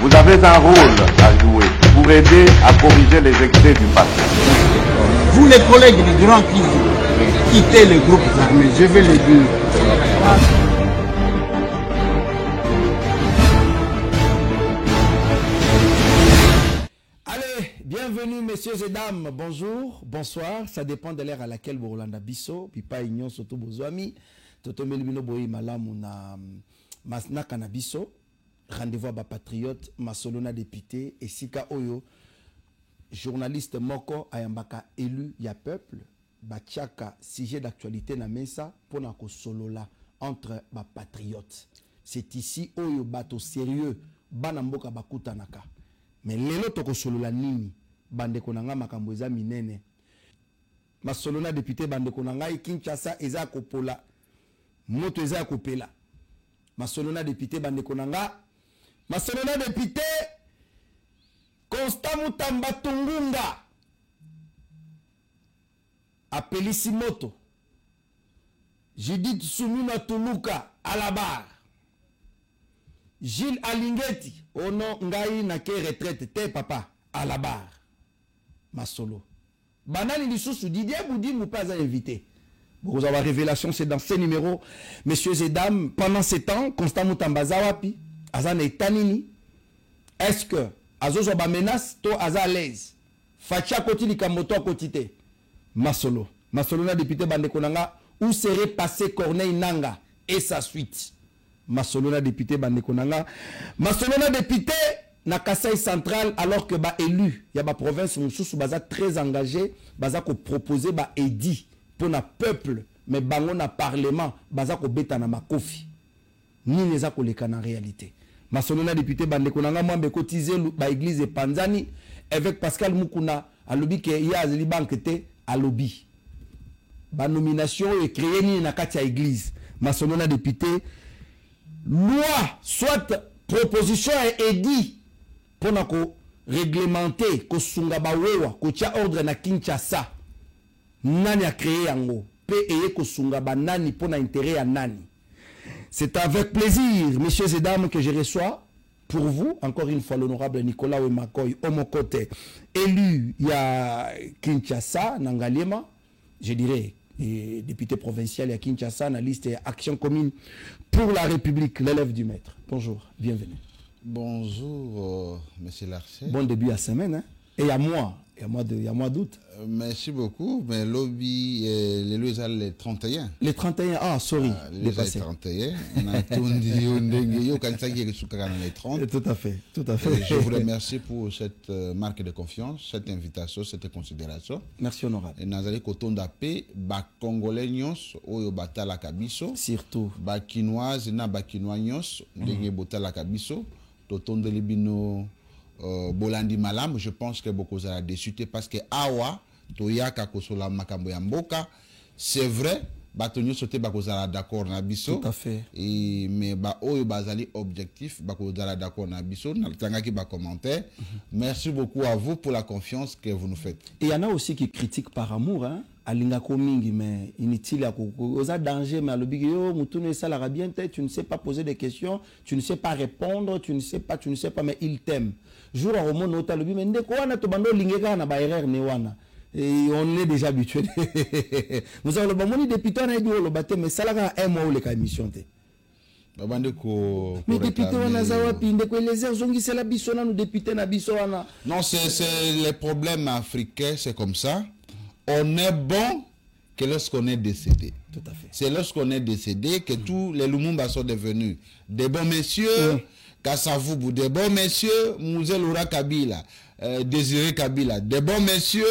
Vous avez un rôle à jouer pour aider à corriger les excès du passé. Vous les collègues du Grand qui quittez les groupes armés, je vais le dire. Allez, bienvenue messieurs et dames, bonjour, bonsoir, ça dépend de l'ère à laquelle vous Rolanda Bisso, Pipa Ignon, surtout Bozouami, Toto Melibino Boyi Malamu na Masna Kanabiso, rendez-vous à Patriote, Masolona député, et Sika Oyo, journaliste Moko, Ayambaka élu, ya peuple, Bachaka, sujet d'actualité na Mesa, pour nako solola entre Patriote. C'est ici Oyo bato sérieux, Banamboka Bakutanaka. Mais lelo toko solola nini bande konanga makambo eza minene masolona député bande konanga Kinshasa eza kopola moto eza kopela masolona député bande konanga masolona député Constant Mutamba Tungunga apelisi moto Judith Sumina Tuluka à la barre Gilles Alingeti, oh non, ngai na ke retraite, te papa, à la barre. Masolo. Banani Lissoussou, Didier Boudi nous pas invité. Vous avez révélation, c'est dans ces numéros. Messieurs et dames, pendant ces temps, Constant Mutambaza wapi, Azan et Tanini, est-ce que Azozo ba menace, to Aza à l'aise? Facha Koti Likamoto Kotite. Masolo. Masolo na député Bandekonanga, où serait passé Corneille Nanga et sa suite? Masolona député Bandekonanga. Masolona député na Kasaï central alors que ba élu ya ba province Moussous baza très engagé baza ko proposer ba édit pour na peuple mais bango na parlement baza ko beta na makofi ni neza ko leka na réalité. Masolona député Bandekonanga mwambe kotiser ba église Panzani avec Pascal Mukuna alobi ke ya azali banque te alobi ba nomination et créer ni na kati ya église. Masolona député loi, soit proposition et dit pour réglementer, ko sunga bawewa, ko tia ordre na Kinshasa. Nani a créé yango, pe eye ko sunga ba nani pour na intérêt à nani. C'est avec plaisir, messieurs et dames, que je reçois pour vous, encore une fois, l'honorable Nicolas Wemakoy, homo côté, élu il y a Kinshasa, Nangalema, je dirais, et député provincial à Kinshasa, la liste Action commune pour la République, l'élève du maître. Bonjour, bienvenue. Bonjour, monsieur Larcher. Bon début à semaine, hein? Et à moi, d'août. Merci beaucoup, mais lobby, les lois les 31. Les 31, ah, sorry. Les 31. On a tout dit, on a les 30. Tout à fait, tout à fait. Et je vous remercie pour cette marque de confiance, cette invitation, cette considération. Merci, honorable. Et nous allons kotonda pe, ba Congolais nyos, oyo batala kabiso. Surtout. Ba Kinoise, na ba Kinois nyos, ndenge botala kabiso. Totonde libino. Bolandi Malam, je pense que beaucoup de déçu parce que Awa, Toyaka Kosola Makambo Yamboka, c'est vrai, Batonio Sote Bakozala d'accord na biso. Tout à fait. Et mais ba oyo bazali objectif, Bakozala d'accord na biso, na tangaki ba commentaire. Merci beaucoup à vous pour la confiance que vous nous faites. Et il y en a aussi qui critiquent par amour, hein. Alingako mingi mais inutile à osa danger mais alobi yo mutune ça la bien tête, tu ne sais pas poser des questions, tu ne sais pas répondre, tu ne sais pas mais il t'aime. Jour à romo nota lobi mais ndeko wana to bando lingeka na ba erreur ne wana. Et on est déjà habitué. Nous avons le bon député na dit le baté mais ça la un mois le ka émission té. Babandeko mais député wana zawapi ndeko les zongi c'est la biso na nous député na biso wana. Non, c'est les problèmes africains, c'est comme ça. On est bon que lorsqu'on est décédé. Tout à fait. C'est lorsqu'on est décédé que tous les Lumumba sont devenus des bons messieurs, Kassavoubou, des bons messieurs, Mouzel Oura Kabila, Désiré Kabila, des bons messieurs.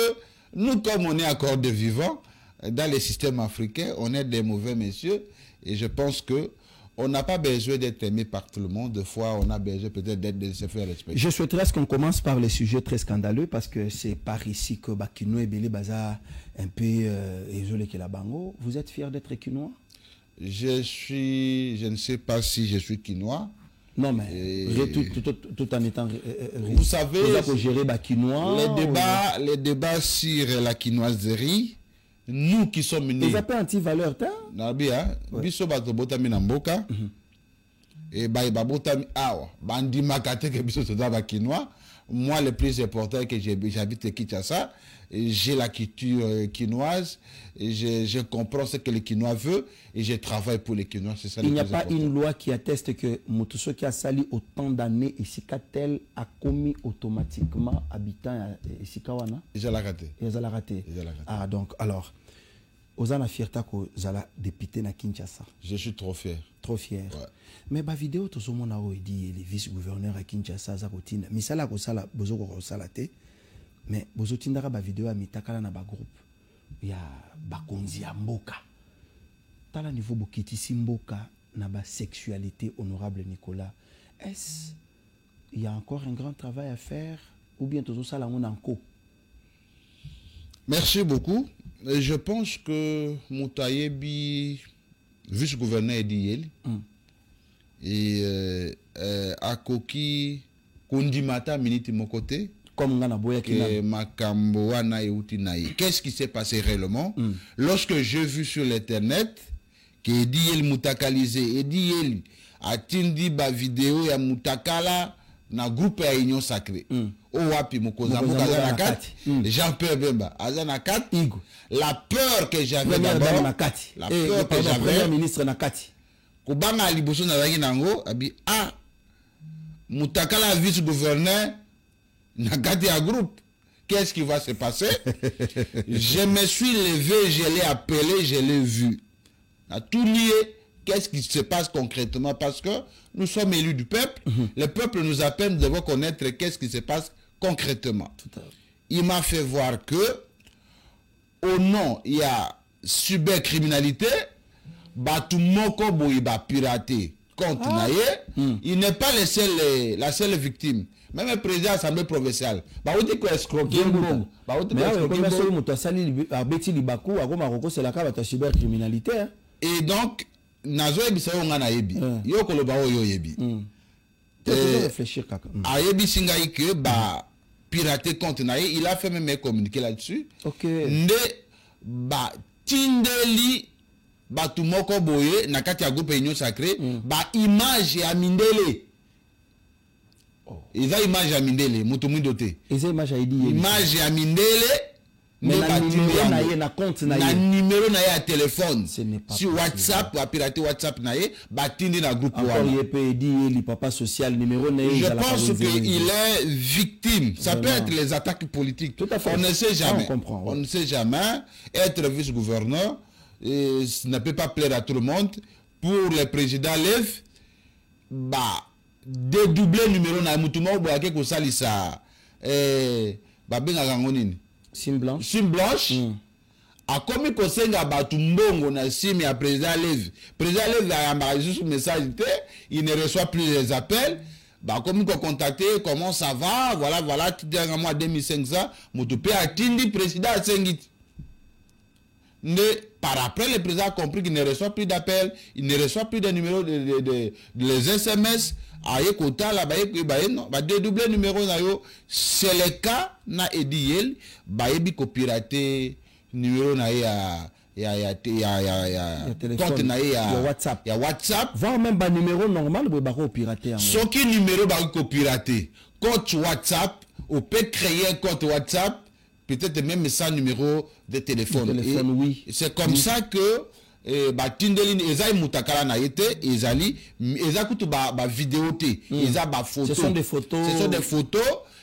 Nous, comme on est encore de vivants, dans les systèmes africains, on est des mauvais messieurs. Et je pense que on n'a pas besoin d'être aimé par tout le monde. Des fois, on a besoin peut-être de se faire respecter. Je souhaiterais qu'on commence par les sujets très scandaleux parce que c'est par ici que Bakino et Bélé Baza un peu isolé que la Bango. Vous êtes fier d'être Kinois? Je ne sais pas si je suis Kinois. Non, mais tout en étant. Vous savez, gérer Bakinois. Les débats sur la quinoiserie. Nous qui sommes nés. Ils appellent anti-valeur, Nabia, biso bato botami na mboka. et babota awa bandi makate que biso soda ba quinois. Moi le plus important que j'habite Kinshasa, j'ai la culture quinoise, je comprends ce que le quinois veut et je travaille pour les quinois. C'est ça. Il n'y a pas une loi qui atteste que Motoso qui a sali autant d'années et Sikatel a commis automatiquement habitant et Sikawana. Ils ont raté. Ils ont raté. Ah donc alors Ozana fierta ko zala député na Kinshasa. Je suis trop fier. Trop fier. Ouais. Mais ba vidéo to so mona o dit les vice-gouverneurs à Kinshasa za routine. Misala ko sala bozoko ko sala te. Mais bozo tindaka ba vidéo a mitakala na ba groupe. Ya ba konzi ya mboka. Tala niveau bokiti simboka na ba sexualité honorable Nicolas. Est-ce il y a encore un grand travail à faire ou bien to sala on enco? Merci beaucoup. Je pense que Moutayebi, vice-gouverneur d'Iyeli, et Akoki Kundimata miniti mon côté, comme Ngana Boyaki Makambo wana euti naï. Qu'est-ce qui s'est passé réellement? Lorsque j'ai vu sur l'internet que Ediyeli Moutakalisé, Ediyeli a tindi ba vidéo ya Moutakala na groupe ya Union Sacrée. Owapi Mokozamu Kazanakat, Jean-Pierre Bemba, Azanakat, la peur que j'avais d'abord, la peur que j'avais, ministre Nakati. Kobanga Liboso Nazaki Nango, abi Moutakala vice-gouverneur, Nakati à groupe. Qu'est-ce qui va se passer? Je me suis levé, je l'ai appelé, je l'ai vu. À tout lié, qu'est-ce qui se passe concrètement? Parce que nous sommes élus du peuple. Le peuple nous appelle, nous devons connaître qu'est-ce qui se passe concrètement. Il m'a fait voir que, au nom, il y a cybercriminalité, Batumoko Boiba piraté contre Naye. Il n'est pas la seule victime. Même le président de l'Assemblée provinciale. Il dit qu'il escroqué. Et donc, Nazo Ebisa Yongana Yebi. Yoko Loba Oyo Yebi. Réfléchir kaka. Ayebi Singaï que piraté contre Naye, il a fait même communiquer là-dessus. Ok. Nde Tindeli Batumoko Boye, Nakati a groupe Union Sacrée, image à Mindele. Ils ont image à Mindele, Moutoumou doté. Ils ont image à Idi. Image à Mindele. Mais na numéro na à téléphone sur WhatsApp ou pirater WhatsApp na batindi na groupe papa social numéro je pense qu'il est victime. Ça peut être les attaques politiques. Tout à fait. On ne sait jamais. On ne sait jamais. Être vice-gouverneur, ça ne peut pas plaire à tout le monde. Pour le président Lev, dédoubler numéro na mutumo boake ko salisa benga gangonini Sim blanche. Sim blanche. A commis kosenga batu mbongo na sim ya président Lev. Président Lev a envoyé ce message, il ne reçoit plus les appels. Comme il contacter, comment ça va, voilà, tu dis à moi 2500, moutopé a tindi président a sengit. Par après, le président a compris qu'il ne reçoit plus d'appels, il ne reçoit plus de numéros de les SMS. Aye kota la dédoubler numéro na yo, c'est le cas na Ediyel bayebi ko pirater numéro na ya compte na ya WhatsApp voir même ba numéro normal ba ko pirater ce qui numéro ba ko pirater compte WhatsApp on peut créer un compte WhatsApp peut-être même sans numéro de téléphone, oui. C'est comme ça que Tindeli ezali mutakala na yete ezali ezakutu vidéo te eza photo. Ce sont des photos.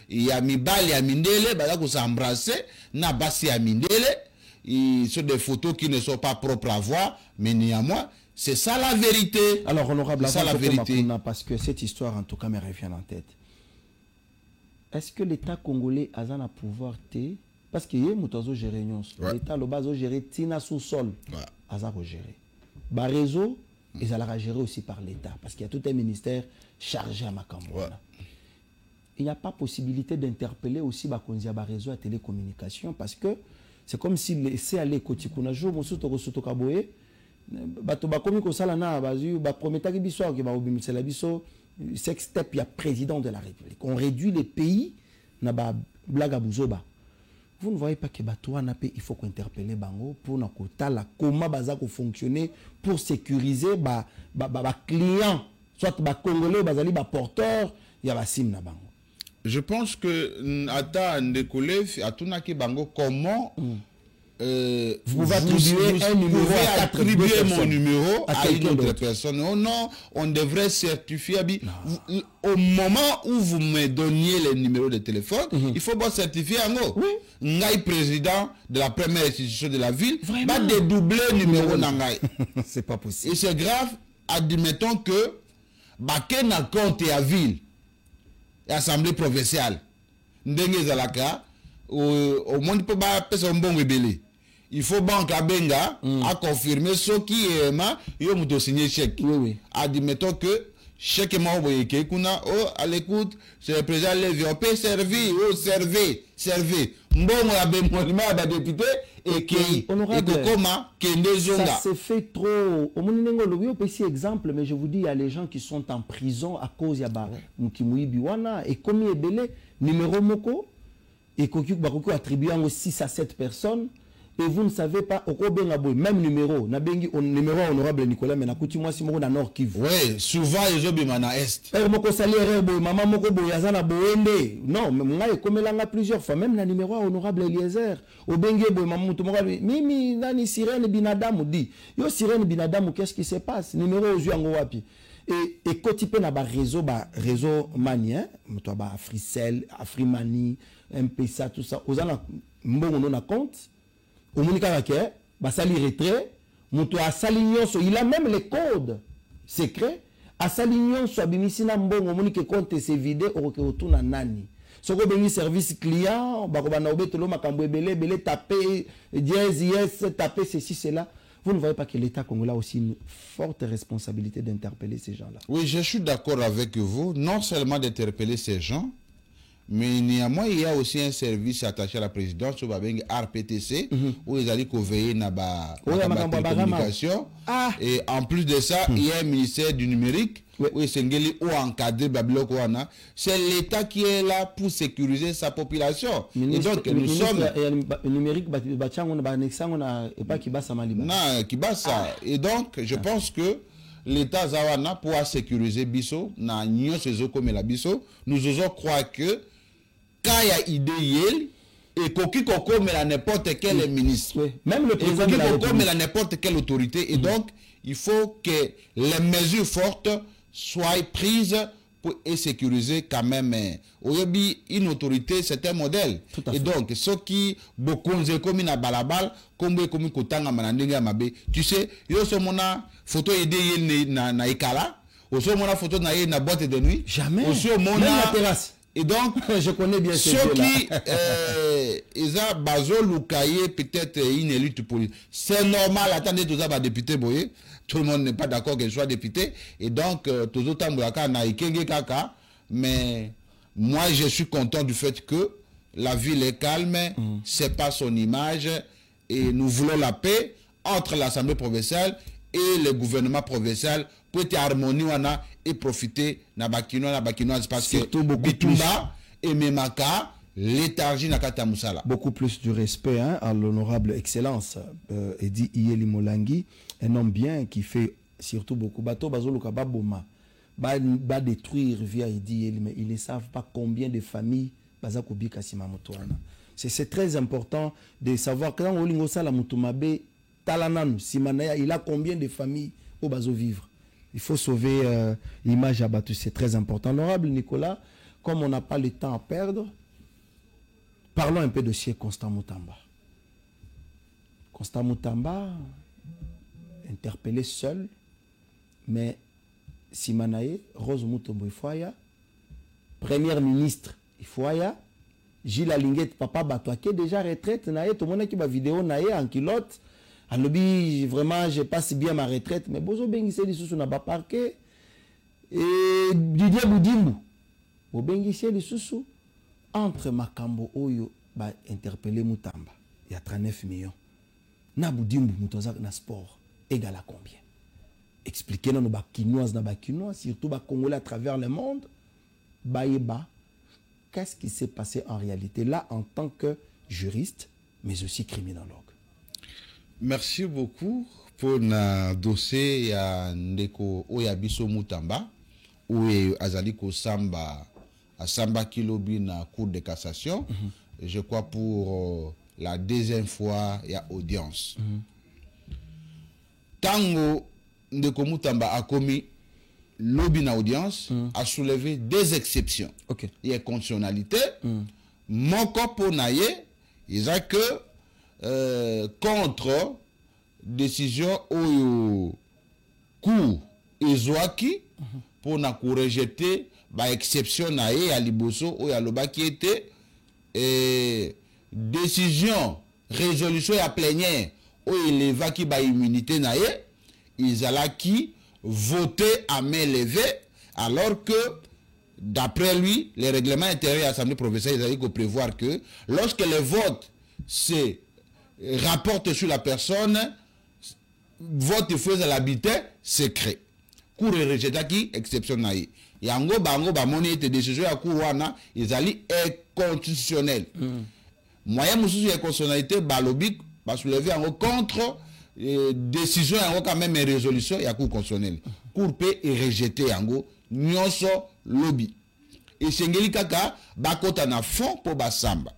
Il y a mibali ya mindele baza ko s'embrasser na basi ya mindele. Ce sont des photos qui ne sont pas propres à voir, mais néanmoins c'est ça la vérité. Alors honorable, c'est ça la vérité. Parce que cette histoire en tout cas me revient en tête. Est-ce que l'État congolais a un pouvoir té? Parce que l'État géré l'État le bas géré tina sous-sol. Aza géré. Ba réseau, ils allaient gérer aussi par l'État parce qu'il y a tout un ministère chargé à Makambo. Il n'y a pas possibilité d'interpeller aussi Bakonzia ba réseau à télécommunication parce que c'est comme s'il laissait aller Kotikuna jour mosuto kosuto kaboye bato bakomi ko sala na bazu ba prometaki biso ke ba obimisela biso sextep ya président de la République. On réduit les pays na ba blaga buzoba. Vous ne voyez pas que il faut qu'interpeller bango pour la comment baza ko fonctionner pour sécuriser ba client soit ba Congolais bazali ba porteur ya ba sim na bango. Je pense que ata ndekole atunaki bango comment vous pouvez attribuer un numéro à attribuer mon numéro à une autre personne. Oh non, on devrait certifier. Au moment où vous me donniez les numéros de téléphone, il faut pas certifier en haut. Ngai président de la première institution de la ville, va dédoubler le numéro Nangai. C'est pas possible. Et c'est grave, admettons que Baken a compte à ville, assemblée provinciale. Ndenge Zalaka, au monde peut pas faire un bon rebelle. Il faut banque à Benga à confirmer ce qui est ma yo muto signer chèque. Admettons que chèque est mort boyeke kuna à l'écoute c'est le président Lévi on peut servir servir mbongo ya bemolima ba député et qui comment kende zonga. Ça se fait trop. Au monde ngolo yo petit exemple mais je vous dis il y a les gens qui sont en prison à cause ya ba mukimui biwana et comme ebele numéro moko et koki bakoko attribué en 6 à 7 personnes. Et vous ne savez pas, même numéro, numéro honorable Nicolas, mais moi si na Nord Kivu. Oui, souvent ils ont bien à est. Maman moko boyazana boende. Non, mais comme plusieurs fois, même le numéro honorable Eliezer. Obengi boy maman mimi nani sirène binadamu dit. Yo sirène binadamu qu'est-ce qui se passe? Numéro aux yango wapi. Et kotipe na ba réseau manien, toi ba Africell, Afrimani, MPSA tout ça. Ozana mbongo na compte. Au Monika basali retrait, muto asali nyonso, il a même les codes secrets. Asali nyonso abimisina mbongo Monika compte se vide oroke otuna nani. Soko bengi service client, bakobana obetelo makambo ebele taper dièse yes, taper ceci cela. Vous ne voyez pas que l'État congolais a aussi une forte responsabilité d'interpeller ces gens-là. Oui, je suis d'accord avec vous, non seulement d'interpeller ces gens, mais néanmoins, il y a aussi un service attaché à la présidence, au RPTC, où ils allaient veiller na ba télécommunication. Et en plus de ça, il y a un ministère du numérique, où ils ou encadré Babiloko wana. C'est l'État qui est là pour sécuriser sa population. Et donc, nous sommes... numérique, et donc, je pense que l'État Zawana pourra sécuriser Bisso, na nyo sezo comme la Bisso. Nous osons croire que quand il y a idée yel et koki koko mais la n'importe quel ministre, même le président de la République, mais la n'importe quelle autorité, et donc il faut que les mesures fortes soient prises pour sécuriser quand même. Oyebi une autorité, c'est un modèle. Et donc ceux qui beaucoup comme na balabal comme kotanga manandinga mabe, tu sais, yo so mona photo idée yel na ikala, au so mona photo na boîte de nuit, jamais. Au so mona la terrasse. Et donc, je connais bien ceux qui ils ont bazo lukaye peut-être une élite politique. C'est normal, attendez tout ça va député boye. Tout le monde n'est pas d'accord qu'il soit député. Et donc, tout autant na ikenge kaka. Mais moi, je suis content du fait que la ville est calme. C'est pas son image. Et nous voulons la paix entre l'Assemblée provinciale et le gouvernement provincial pour être harmonie et profiter na bakinoise parce que Bitumba et Memaka léthargie na kata musala. Beaucoup plus du respect à l'honorable excellence Edi Iyeli Molangi, un homme bien qui fait surtout beaucoup bateau bazoluka baboma ba détruire via Edi Iyeli, mais ils ne savent pas combien de familles bazakobika sima motoana. C'est très important de savoir quand on lingo sala mutumabe talananu simanaya il a combien de familles au bazo vivre. Il faut sauver l'image abattue, c'est très important. Honorable Nicolas, comme on n'a pas le temps à perdre, parlons un peu de dossier Constant Mutamba. Constant Mutamba, interpellé seul, mais Simanae, Rose Mutombo Ifoya, Premier ministre Ifoya, Gilles Alinguet, Papa Batouake, déjà retraite, nae, tout le monde qui va vidéo nae en culotte. À lobby, vraiment, je passe bien ma retraite, mais Bozo Bengissé les sous n'a pas parqué. Et Didier Boudimbu, au Bengissé les sous entre Makambo Oyo, bah interpellé Mutamba, il y a 39 millions. Na Boudimbu, Moutozak na sport, égal à combien? Expliquez-nous nos bakinoises, surtout les Congolais à travers le monde, Baïba, qu'est-ce qui s'est passé en réalité là en tant que juriste, mais aussi criminologue? Merci beaucoup pour le dossier ya Ndeko Oyabiso Mutamba. oyo azali kosamba asamba kilobi na cour de cassation, je crois pour la deuxième fois il y a audience. Tango ndeko Mutamba a commis lobby na audience a soulevé des exceptions. Ok. Il y a conditionnalité. Mon corps naye, ils ont que contre décision au cour ezwaki pour na rejeter ba exception naye à liboso ou ya loba qui était décision résolution ya plénière ou éleva qui ba immunité naye ils allaient qui voter à main levée alors que d'après lui les règlements intérieurs de l'Assemblée provinciale ils allaient prévoir que lorsque le vote se rapporte sur la personne vote faisait l'habitat secret cour rejeté qui exception naïe yango bango ba moni était décision ya cour wana ils allaient inconstitutionnel moyen mususu ya constitutionnalité balobi ba soulever en contre décision yango quand même résolution ya cour constitutionnelle cour peut rejeter yango nyonso lobby et sengeli kaka bakota na fond pour basamba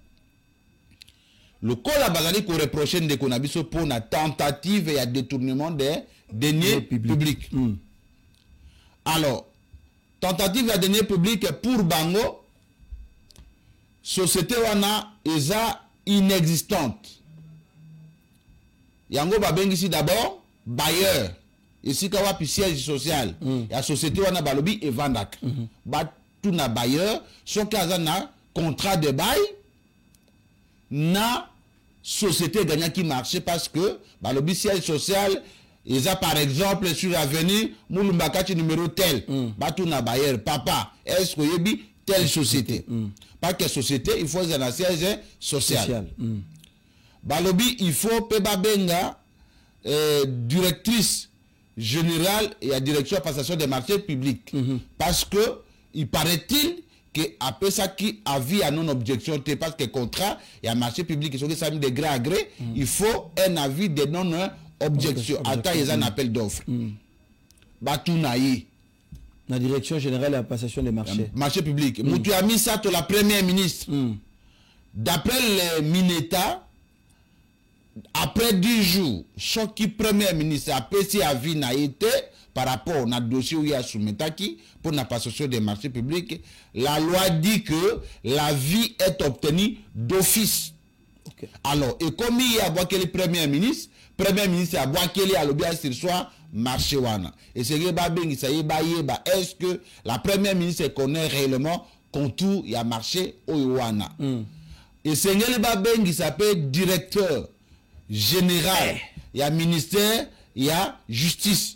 le col bazali ko reprocher ndeko na biso pour na tentative et détournement des deniers publics. Alors tentative ya deniers publics pour bango société wana eza inexistante yango babengisi d'abord bailleur esika wapi siège social ya société wana balobi evandaka batu na bailleur soki aza na contrat de bail na société gagnaki marché parce que balobi siège social eza par exemple sur l'avenue Mulumbakati numéro tel batu na bailleur papa est-ce que yebi telle société pas que société il faut un siège social. Balobi il faut pe babenga directrice générale et la direction de passation des marchés publics parce que il paraît-il que après ça qui avis à non objection parce que contrat et un marché public qui sont de gré à gré il faut un avis de non objection attends ils en appel d'offres batunaï la direction générale de la passation des marchés publics Moutou a mis ça to la première ministre d'après le Mineta après 10 jours chaque premier ministre a passé avis na été par rapport au dossier où il y a soumetaki pour la passation des marchés publics, la loi dit que l'avis est obtenu d'office. Okay. Alors, et comme il y a le premier ministre a boakeli à l'objet sur soi marché wana. Et c'est que est-ce que la première ministre connaît réellement contour il y a marché au wana. Et c'est que qui s'appelle directeur général, il y a ministère, il y a justice.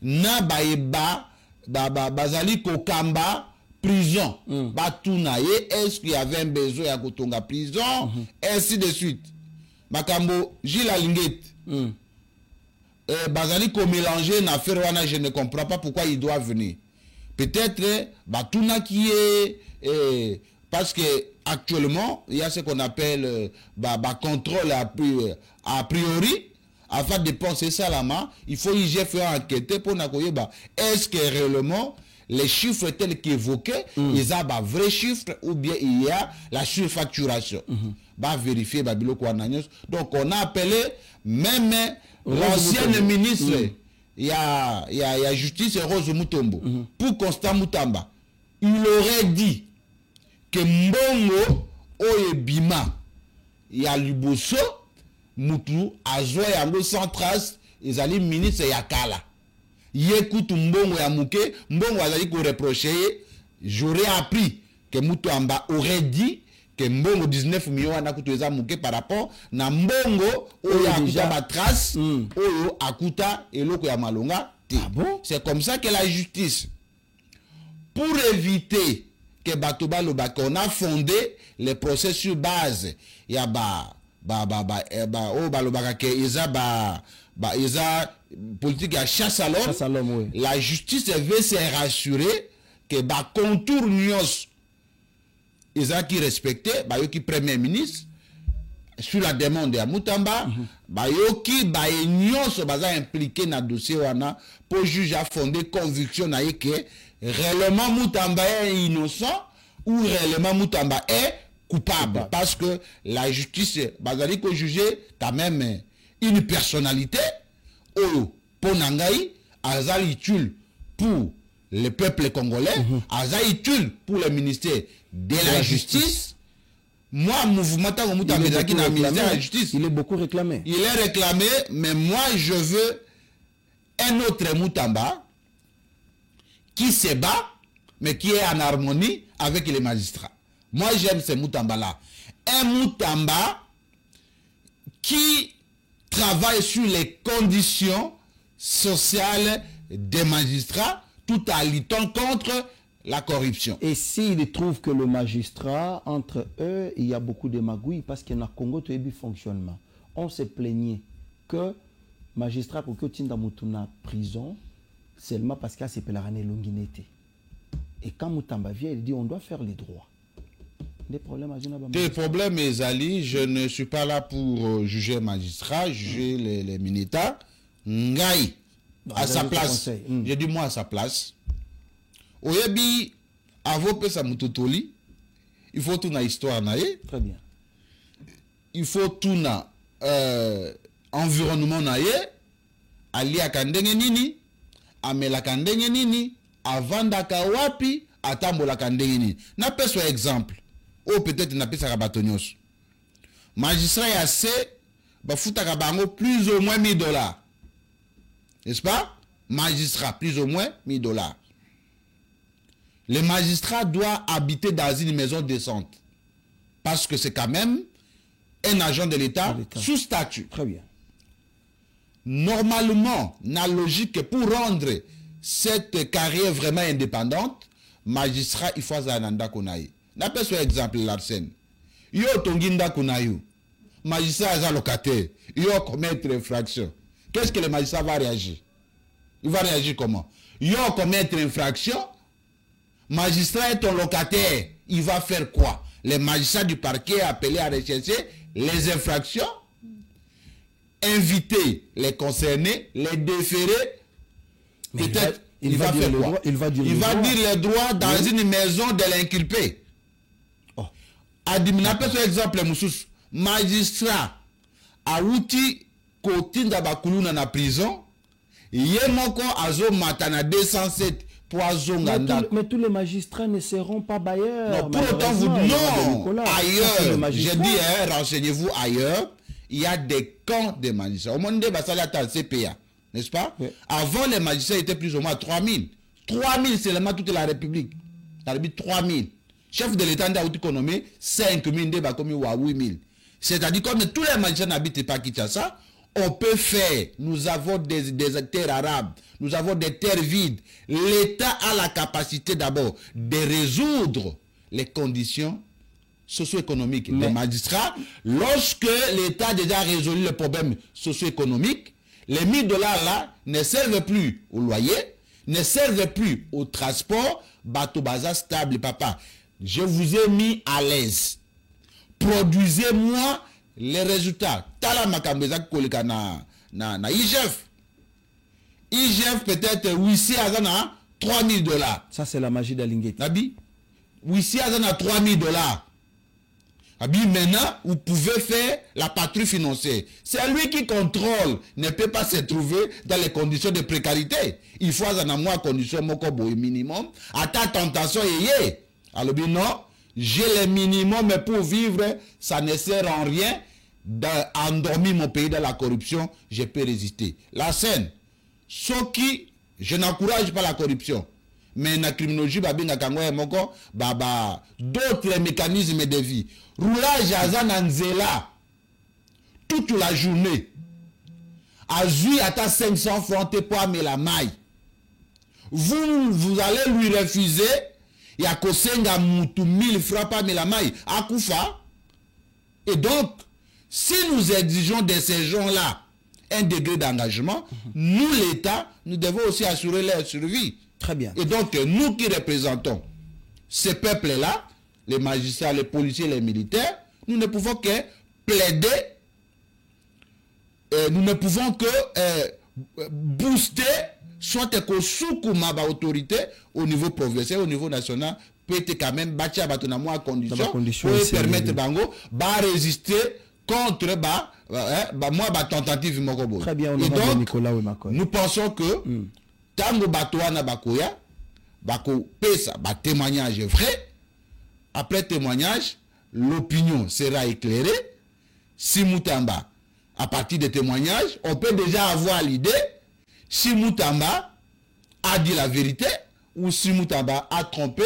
Na baeba bazali kokamba prison batunaye est-ce qu'il y avait un besoin ya kotonga prison ainsi de suite makambo Gilles Alingete bazali ko mélanger na affaire wana je ne comprends pas pourquoi il doit venir peut-être batuna qui est parce que actuellement il y a ce qu'on appelle contrôle a priori. Afin de penser ça là-bas, il faut y faire enquêter pour nakoyeba. Est-ce que réellement les chiffres tels qu'évoqués, ils ont des vrais chiffres ou bien il y a la surfacturation. Bah vérifier babilo kwa nanyos. Donc on a appelé même l'ancienne ministre il y a justice Rose Mutombo pour Constant Mutamba. Il aurait dit que Mbongo Oyebima il y a Liboso Moutou azwa yango sans trace ezali ministre ya kala yekutu mbongo ya muke mbongo azali ko reprocher j'aurais appris que Mutamba aurait dit que mbongo 19 millions na kutu eza muke par rapport na mbongo oyo akuta ba trace oyo akuta eloko ya malonga te. C'est comme ça que la justice pour éviter que Batoba Lobaka on a fondé les procès sur base ya politique à chasse à l'homme oui. La justice veut se rassurer que contour nyos qui respecté qui premier ministre sur la demande de Mutamba qui nyos impliqué dans le dossier wana pour juge a fondé conviction que réellement Moutamba est innocent ou réellement Moutamba est coupable. Parce que la justice, bazali ko juger quand même une personnalité au Ponangaï, Azali Tul pour le peuple congolais, Azali Tul pour le ministère de la Justice. Moi, mouvement Moutamba qui n'a ministère de la Justice. Il est beaucoup réclamé. Il est réclamé, mais moi je veux un autre Moutamba qui se bat, mais qui est en harmonie avec les magistrats. Moi, j'aime ces Moutamba-là. Un Moutamba qui travaille sur les conditions sociales des magistrats tout en luttant contre la corruption. Et s'ils trouvent que le magistrat, entre eux, il y a beaucoup de magouilles, parce qu'il y a un Congo, tout est fonctionnement. On se plaignait que magistrat pour que Tinda Moutouna prison seulement parce qu'il y a ces pèlerins longuinete. Et quand Moutamba vient, il dit on doit faire les droits. Des problèmes à Genève. Des problèmes, Ezali, je ne suis pas là pour juger magistrat, juger les militaires. Ngaï, à sa place. J'ai dit moi à sa place. Oyebi, avope sa moutotoli, il faut tout na histoire naïe. Très bien. Il faut tout na environnement naïe. Ali akandenge nini, amela kandenge nini, avanda kawapi, atambola kandenge nini. Na peso exemple. Ou peut-être n'a pas sa batonyos. Magistrat y a assez, bafuta kabango plus ou moins $1000. N'est-ce pas? Magistrat, plus ou moins $1000. Le magistrat doit habiter dans une maison décente. Parce que c'est quand même un agent de l'État sous statut. Très bien. Normalement, la logique pour rendre cette carrière vraiment indépendante, magistrat, il faut zananda konaï. N'appelle par exemple l'Arsène. Yo tonginda konaï. Magistrat est locataire. Yo commettre infraction. Qu'est-ce que le magistrat va réagir? Il va réagir comment? Yo commettre infraction. Magistrat est ton locataire. Il va faire quoi? Les magistrats du parquet appelés à rechercher les infractions, inviter les concernés, les déférer. Peut-être il va faire quoi? Il va dire les droits dans une maison de l'inculpé. Oh. Adimina, par exemple, magistrat a outil kotinda bakuluna na prison. Yemoko azo matana 207 poison. Mais tous les magistrats ne seront pas bailleurs. Non, pour autant, vous non. Ailleurs, j'ai dit, renseignez-vous ailleurs. Il y a des camps de magistrats. Au monde de Bassala CPA, n'est-ce pas? Oui. Avant, les magistrats étaient plus ou moins 3000. 3000 seulement toute la République. La République 3000. Chef de l'État a économie 5000 de Bakomi ou 8000. C'est-à-dire comme tous les magistrats n'habitent pas Kinshasa, on peut faire. Nous avons des terres arabes, nous avons des terres vides. L'État a la capacité d'abord de résoudre les conditions socio-économiques des magistrats. Lorsque l'État a déjà résolu le problème socio-économique, les $1000 là ne servent plus au loyer, ne servent plus au transport. Bateau baza stable, papa. Je vous ai mis à l'aise. Produisez-moi les résultats. Tala makambeza koleka na IGF. IGF peut-être Wissi azana $3000. Ça c'est la magie d'Alingeti. Nabi Wissi azana $3000. Abi maintenant vous pouvez faire la patrouille financière. C'est lui qui contrôle, ne peut pas se trouver dans les conditions de précarité. Il faut azana moi condition moko boy minimum. À ta tentation yé. Alors bien non. J'ai le minimum, mais pour vivre, ça ne sert en rien d'endormir mon pays dans la corruption. Je peux résister. La scène, ce qui, je n'encourage pas la corruption, mais la criminologie, d'autres mécanismes de vie. Roulage à Zananzela, toute la journée. Azui à ta 500 francs, t'es pas mais la maille. Vous allez lui refuser. Il y a Kosenga Moutou 1000 francs par Melamai à Koufa. Et donc, si nous exigeons de ces gens-là un degré d'engagement, nous, l'État, nous devons aussi assurer leur survie. Très bien. Et donc, nous qui représentons ces peuples-là, les magistrats, les policiers, les militaires, nous ne pouvons que plaider, nous ne pouvons que booster soit que soukuma ba autorité au niveau provincial, au niveau national, peut être quand même bâti à batonamo à condition pour permettre bango ba résister contre moi tentative mokobo. Très bien, et donc Nicolas nous pensons que tango batoana bakoya bako pesa ba témoignage vrai. Après témoignage, l'opinion sera éclairée. Si Moutamba, à partir des témoignages, on peut déjà avoir l'idée si Moutamba a dit la vérité ou si Moutamba a trompé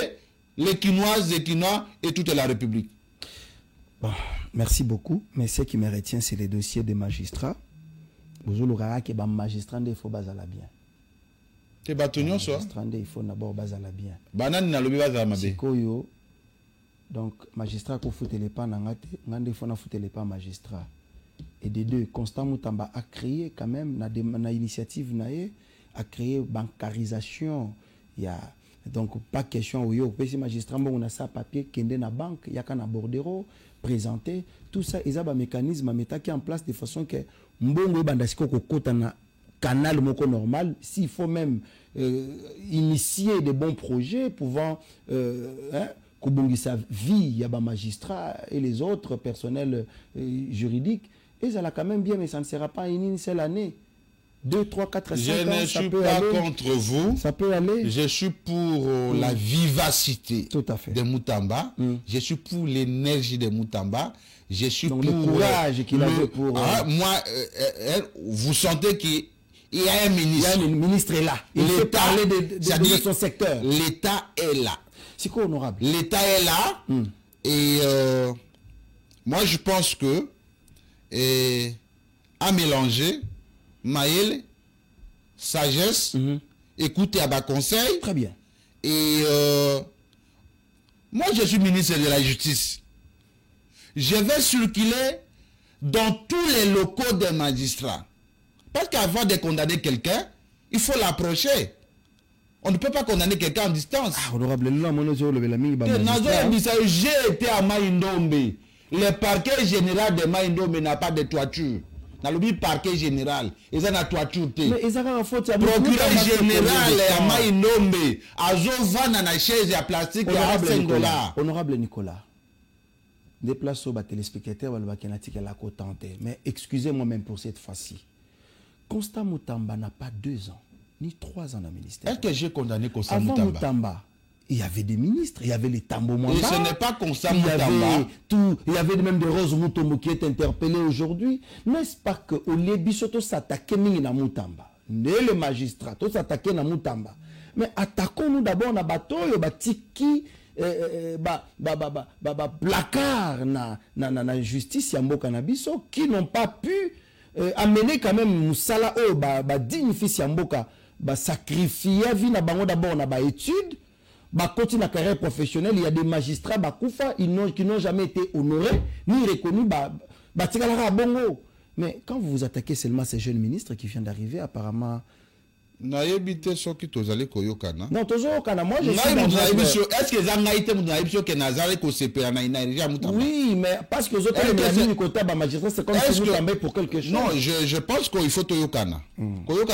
les Quinoises, les Quinois et toute la République. Bon, merci beaucoup. Mais ce qui me retient, c'est les dossiers des magistrats. Vous aurez que les magistrats, il faut baser la bien. C'est bâtonnion, ça? Il faut d'abord baser la bien. Banane n'a le baser la bien. Donc, magistrat qui fout les pas, il faut foutre les pas magistrat. Et des deux, Constant Moutamba a créé quand même, na initiative a créé bancarisation. Il y a donc pas question où yo petit magistrat on a ça papier kende na banque, il y a qu'un bordero présenté tout ça, ils ont un mécanisme qui en place de façon que mbongo bandasiko ko kota na canal moko normal, s'il faut même initier des bons projets pouvant sa vie, il y a des magistrats et les autres personnels juridiques, et ça l'a quand même bien, mais ça ne sera pas une seule année. 2, 3, 4, 5 ans, je ne suis pas contre vous. Ça peut aller. Je suis pour la vivacité de Moutamba. Je suis pour l'énergie de Moutamba. Je suis donc pour le courage qu'il avait pour... moi, vous sentez qu'il y a un ministre. Il y a un ministre là. Il peut parler de son secteur. L'État est là. C'est quoi honorable? L'État est là. Et moi, je pense que à mélanger Maël, sagesse, écouter à bas conseil. Très bien. Et moi, je suis ministre de la Justice. Je vais circuler dans tous les locaux des magistrats. Parce qu'avant de condamner quelqu'un, il faut l'approcher. On ne peut pas condamner quelqu'un en distance. Honorable, j'ai été à Maïndombe. Le parquet général de Maïndombe n'a pas de toiture. Dans le parquet général, ils ont une toiture. Procureur général à Maïndombe, à Zovana na chaise à plastique à $5. Honorable Nicolas, déplace au téléspectateur, mais excusez-moi même pour cette fois-ci. Constant Moutamba n'a pas 2 ans, ni 3 ans dans le ministère. Est-ce que j'ai condamné Constant Moutamba? Avant Moutamba, il y avait des ministres, il y avait les Tambo Mwamba. Et ce n'est pas Constant Moutamba. Il y avait même des Rose Moutombo qui est interpellé aujourd'hui. N'est-ce pas que au lieu soto s'attaquer à Moutamba, les magistrats, tous s'attaquer à Moutamba. Mais attaquons-nous d'abord na bateau, batiki, placard na justice ya mboka na biso qui n'ont pas pu amener quand même Moussala digne fils ya mboka sacrifier vie na bango d'abord na ba études. Continue la carrière professionnelle, il y a des magistrats qui n'ont jamais été honorés ni reconnus. Mais quand vous vous attaquez seulement à ces jeunes ministres qui viennent d'arriver, apparemment. Non, moi je suis est-ce que oui, mais parce que les autres magistrats, c'est comme si nous tombions pour quelque chose. Non, je pense qu'il faut Toyokana. Dire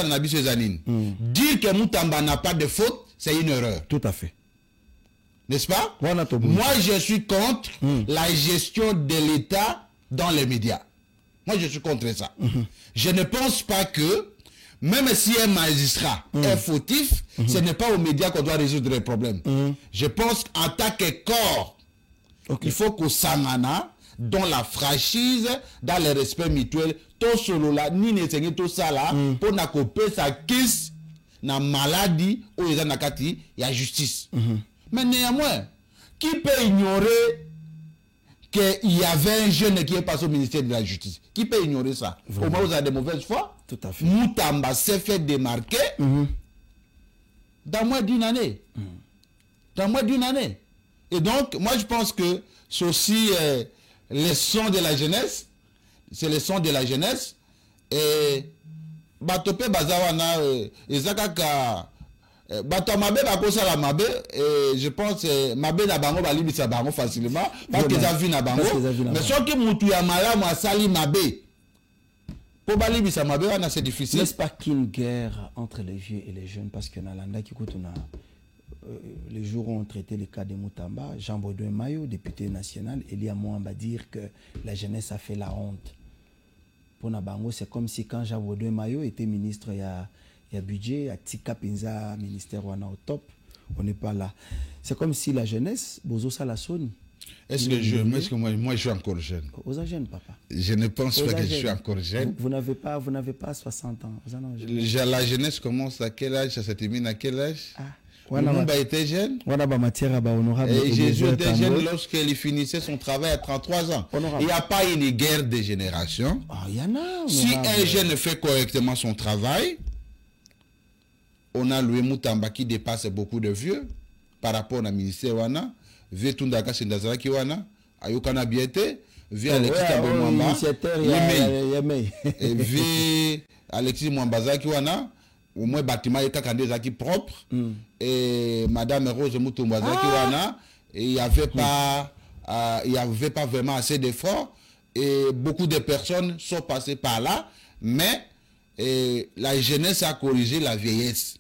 que Moutamba n'a pas de faute, c'est une erreur. Tout à fait. N'est-ce pas? Moi, je suis contre la gestion de l'État dans les médias. Moi, je suis contre ça. Je ne pense pas que, même si un magistrat est fautif, ce n'est pas aux médias qu'on doit résoudre les problèmes. Je pense qu'en tant que corps, il faut qu'on s'amana dans la franchise, dans le respect mutuel, tout solo là, ni ne tout ça là, pour n'a couper sa kiss, na maladie, ou il y a justice. Mais néanmoins, qui peut ignorer qu'il y avait un jeune qui est passé au ministère de la Justice? Qui peut ignorer ça? Au moins, vous avez de mauvaise foi. Tout à fait. Moutamba s'est fait démarquer dans moins d'une année. Dans moins d'une année. Et donc, moi, je pense que c'est aussi les sons de la jeunesse. C'est les sons de la jeunesse. Et Batope Bazawana, Ezakaka. Mabe bakosala mabe, je pense mabe na bango balibisa bango facilement parce qu'ils ont vu na bango. Mais ce que mutu ya malamu asali mabe, Pour Balibi, ça m'a bien, c'est difficile. N'est-ce pas qu'une guerre entre les vieux et les jeunes, parce que Nalanda qui coûte les jours où on traité le cas de Moutamba, Jean Baudouin Mayo, député national, Elia Mouamba dire que la jeunesse a fait la honte. Pour Nabango, c'est comme si quand Jean Baudouin Mayo était ministre, il y a budget, à Tika Pinza, ministère Wana au top, on n'est pas là. C'est comme si la jeunesse, Bozo Salasoni. Est-ce que moi je suis encore jeune? Vous êtes jeune, papa. Je ne pense pas que je suis encore jeune. Vous n'avez pas 60 ans. La jeunesse commence à quel âge? Ça se termine à quel âge? Lumumba était jeune. Et Jésus était jeune lorsqu'il finissait son travail à 33 ans. Honorable. Il n'y a pas une guerre de génération. Y en a, si un jeune fait correctement son travail, on a Louis Moutamba qui dépasse beaucoup de vieux par rapport au ministère Wana. Vieux Tundaka Sindazaki Wana. Ayukana Biete. Vieux Alexis Kabemwamba. Vieux Alexis Mwambazaki Wana. Au moins bâtiment est kakandezaki propre et madame Rose Moutumbazaki wana et il y avait pas vraiment assez d'efforts et beaucoup de personnes sont passées par là, mais la jeunesse a corrigé la vieillesse,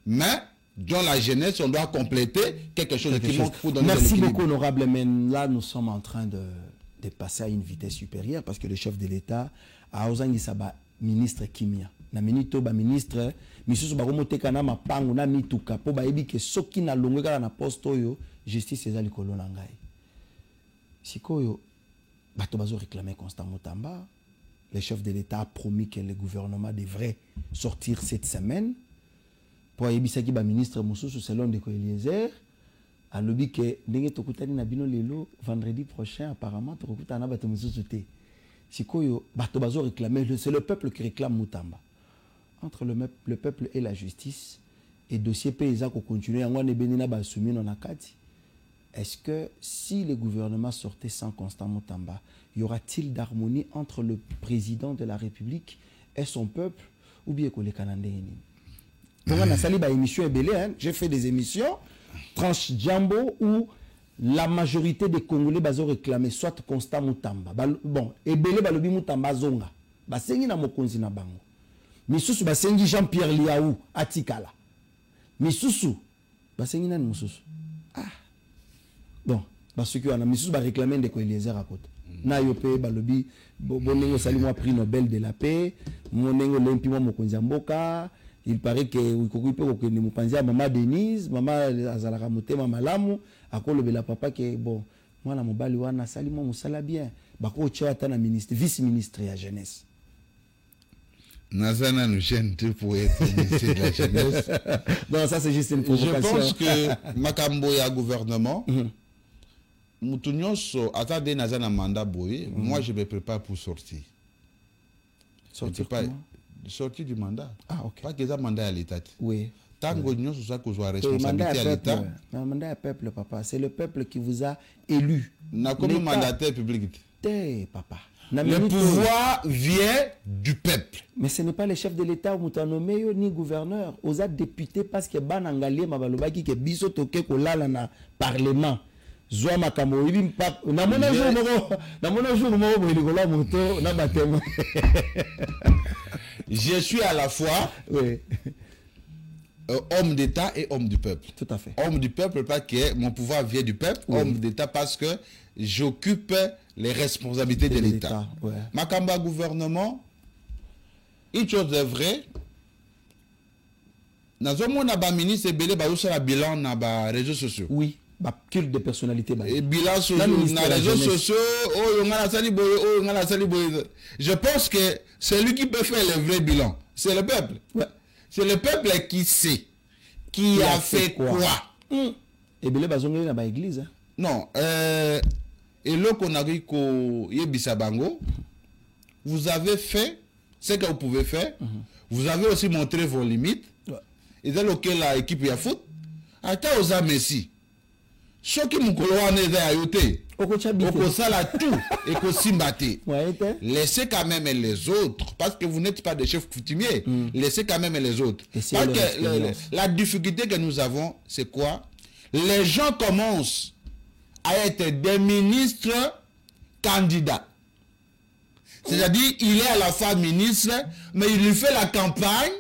mais dans la jeunesse on doit compléter quelque chose qui manque pour donner. Merci beaucoup honorable, mais là nous sommes en train de passer à une vitesse supérieure parce que le chef de l'État a osé Saba ministre Kimia na minito ba ministre misusu ba komoteka na mapango na mituka po ba yebi ke soki na longwe kala na poste oyo justice ezali kolona ngai sikoyo bato bazo réclamer Constant Moutamba. Le chef de l'État a promis que le gouvernement devrait sortir cette semaine pour yebisa ki ba ministre mususu selon de Eliezer a lobi ke ndenge tokutani na bino lelo vendredi prochain apparemment tokutana bato mususu te. Sikoyo, bato bazo réclamer, c'est le peuple qui réclame Moutamba. Entre le peuple et la justice, et dossier paysan qu'on continue, est-ce que si le gouvernement sortait sans Constant Moutamba, y aura-t-il d'harmonie entre le président de la République et son peuple, ou bien que les Canadiens? J'ai fait des émissions, tranche Djambo, où la majorité des Congolais bazo réclamer soit Constant Moutamba. Bon, ebele balobi Moutamba zonga. Basengi na mokonzi na bango. Misusu basengi Jean-Pierre Liaou atikala. Misusu basengi nani mususu. Bon, parce que on a misusu ba réclamer de ko Eliezer à côté. Na yope balobi bonengo sali moi prix Nobel de la paix, monengo lempi mo mokonzi mboka. Il paraît que maman Denise, maman Azalaka Motema Malamu, à quoi le papa que bon, moi la mobali wana sali moi musala bien, bako tchata na ministre, vice-ministre à jeunesse. Nazana nous gêne pour être ministre de la jeunesse. Non, ça c'est juste une provocation. Je pense que Makambo ya gouvernement, Moutounyoso, attendez Nazana mandat boye, moi je me prépare pour sortir. Sortir sorti du mandat. Ok. Pas que ça mandat à l'État. Oui. Tant que nous sommes qu'on soit responsabilité à l'État. Le mandat à peuple, papa. C'est le peuple qui vous a élu. N'a comme mandataire public. Papa. Le pouvoir vient du peuple. Mais ce n'est pas le chef de l'État ou nommé ni gouverneur. Aux députés parce que Banangali Mabalobaki que biso toke kolala na parlement. Zoa makambo ibi na mona jour moko likola moto na batema. Je suis à la fois homme d'État et homme du peuple. Tout à fait. Homme du peuple parce que mon pouvoir vient du peuple. Oui. Homme d'État parce que j'occupe les responsabilités de l'État. Ouais. Makamba gouvernement, une chose est vraie. Nazomo na ba ministre belé ba usala bilan na ba réseaux sociaux. Oui. Culte de personnalité. Et bilan sur les réseaux sociaux, je pense que c'est lui qui peut faire le vrai bilan. C'est le peuple. Ouais. C'est le peuple qui sait qui a fait quoi. Et bien, il y a l'église. Non. Et là, qu'on a dit que vous avez fait ce que vous pouvez faire. Vous avez aussi montré vos limites. Et c'est lequel l'équipe y a foot. Attends aux Messi. Ce qui m'a dit, tout et que Simbate. Laissez quand même les autres, parce que vous n'êtes pas des chefs coutumiers. Laissez quand même les autres. Parce que la difficulté que nous avons, c'est quoi? Les gens commencent à être des ministres candidats. C'est-à-dire, il est à la fois ministre, mais il lui fait la campagne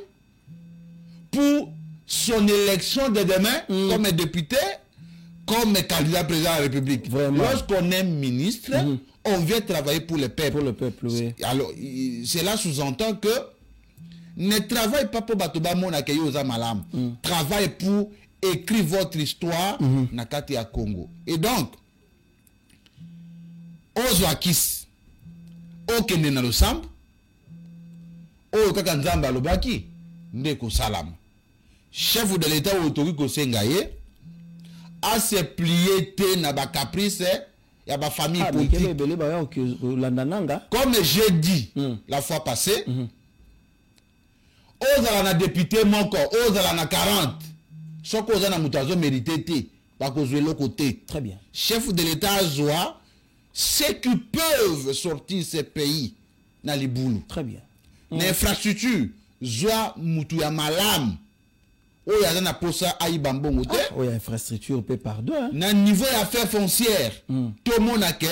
pour son élection de demain comme député, comme candidat président de la République. Lorsqu'on est ministre, on vient travailler pour le peuple. Pour le peuple, oui. Alors, cela sous-entend que ne travaille pas pour Batoba Mona Keyoza Malam. Travaille pour écrire votre histoire Nakati à Congo. Et donc, Ozwakis, Okende na Losamb, Okaka Nzamba Lobaki, Ndeko Salam. Chef de l'État Otoriko Sengaye, a se plié na ba caprice ya ba famille politique. Comme j'ai dit la fois passée, Ozala na député moko, Ozala na 40. Soko Ozala na mutazo mérité, pas kozwe le côté. Très bien. Chef de l'État Azoa, ceux qui peuvent sortir ces pays na libulu. Très bien. L'infrastructure, Zoa mutu ya malam. Oya na posa aibambongo te. Oya infrastructure peut pardon. Na niveau affaires foncières, tout le monde a que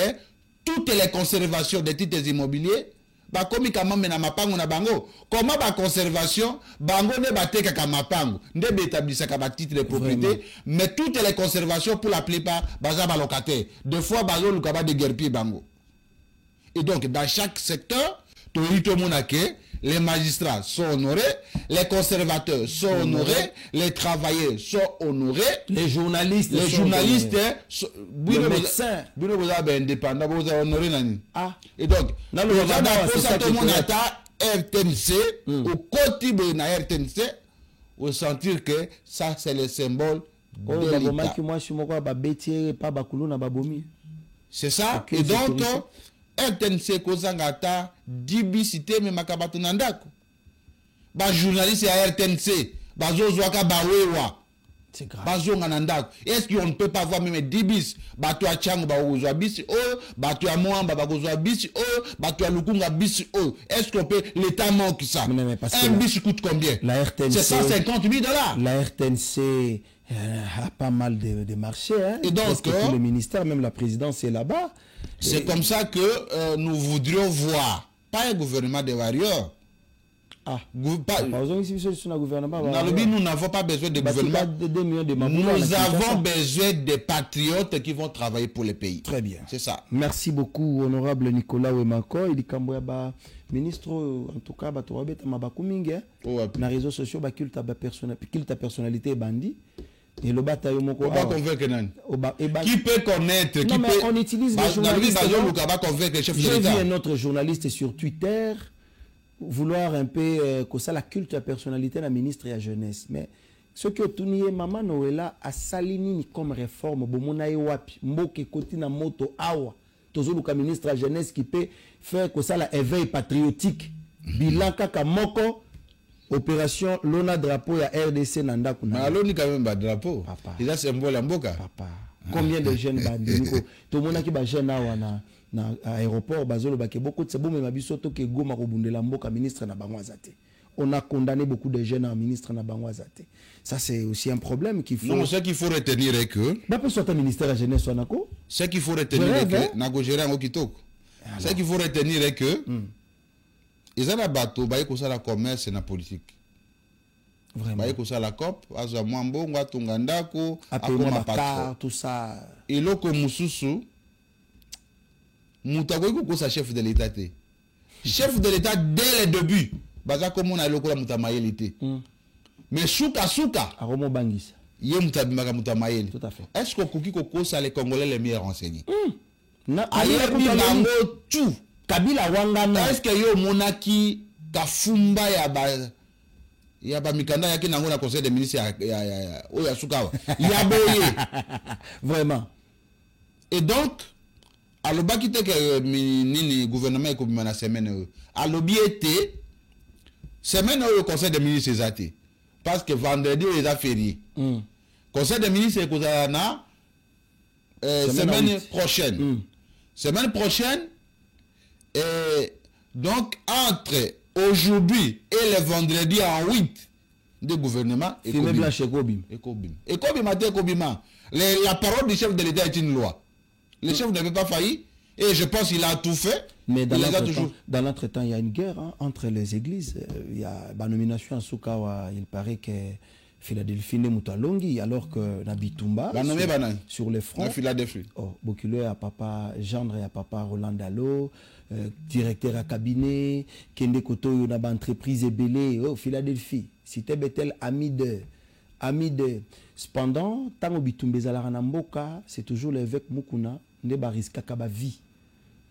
toutes les conservations des titres immobiliers, ba komi kama mena mapango na bango. Comment ba conservation, bango ne ba teka ka mapango, nde be établissa ka ba titre de propriété, vraiment. Mais toutes les conservations pour la plupart baza ba locataire. Deux fois bazo lukaba de guerpier bango. Et donc dans chaque secteur, tout le monde a que les magistrats sont honorés, les conservateurs sont honorés, les travailleurs sont honorés, les journalistes, les médecins, indépendants, vous honorés. Et donc, dans le RTNC, au quotidien de la RTNC, vous sentir que ça c'est le symbole de l'État. C'est ça. Et donc, RTNC kozangata dibisité me makabato nandako. Ba journaliste à RTNC, bazo zwaka bawewa. C'est grave. Bazo nandako. Est-ce qu'on ne peut pas voir même dibis, bato a chango ba ozwa bisi bato a moamba ba ozwa bisi bato a lukunga bisi Est-ce qu'on peut l'état manque ça? Un bisi coûte combien? La RTNC, c'est 150 000 $. La RTNC a pas mal de marchés, hein. Et donc tous les ministères, même la présidence est là-bas. C'est comme ça que nous voudrions voir, pas un gouvernement de warriors. Nous n'avons pas besoin de gouvernement. Nous avons besoin de patriotes qui vont travailler pour le pays. Très bien. C'est ça. Merci beaucoup, honorable Nicolas Wemako. Il dit ministre, en tout cas, na réseaux sociaux, culte à personnalité bandit. Et le bataillon moko qui peut connaître non, qui mais peut... on utilise les journalistes. J'ai vu un autre journaliste sur Twitter vouloir un peu que ça la culte à personnalité la ministre et la jeunesse, mais ce que tout nie maman Noëlla a salini comme réforme bomona wapi mboke koti na moto awa toujours le ministre de la jeunesse qui peut faire que ça la éveil patriotique bilan kaka moko. Opération Lona drapeau ya RDC nanda kuna. Mais aloni quand même ba drapeau. Papa. Il a symbole mboka. Papa. Combien de jeunes bandits tout le monde qui ba jeune na aéroport bazolo ba ke beaucoup de c'est bon mais mabiso to ke goma ko bundela mboka ministre na bango azate. On a condamné beaucoup de jeunes en ministre na bango azate. Ça c'est aussi un problème qu'il faut. Non, ce qu'il faut retenir est que ba peut sortir ministère de la jeunesse onako. Ce qu'il faut retenir est que na go gérer ngo kitoko. Ce qu'il faut retenir est que ils ont bateau baye ko sala commerce na politique. Vraiment. Baye ko sala cop aza mwambo ngwa tungandako akoma patron tout ça. Et loko mususu mutako ko sa chef de l'état té. Chef de l'état dès le début baza comme na loko la mutamayelité. Mais souka aromo bangisa. Yé mutabimaka mutamayeli. Tout à fait. Est-ce que koki ko sa les Congolais les mieux renseignés? Na ayer bi bango tout. Kabila wangana. Est-ce que yo monaki kafumba ya ba mikanda yaki nango na conseil des ministres ya sukawa ya boye vraiment. Et donc aloba kite que nini gouvernement ko bima na semaine alobi été semaine au conseil des ministres ezate parce que vendredi les a férié. Conseil des ministres ko na semaine prochaine. Semaine prochaine. Et donc, entre aujourd'hui et le vendredi en 8 de gouvernement, la parole du chef de l'État est une loi. Le chef ne peut pas faillir et je pense qu'il a tout fait. Mais dans Il les a toujours. l'entretemps, il y a une guerre entre les églises. Il y a la nomination à Sukawa, il paraît que Philadelphie n'est Moutalongi, alors que Nabitumba, sur les fronts, Philadelphie. Oh, Bokilo à papa Gendre et à papa Roland Dalo, directeur à cabinet, Kende Koto, il y a une entreprise ébélée, oh, Philadelphie, Cité Bethel, ami de. Cependant, tant Bitumbe Zalaranamboka, c'est toujours l'évêque Mukuna, ne bariska kaba vie.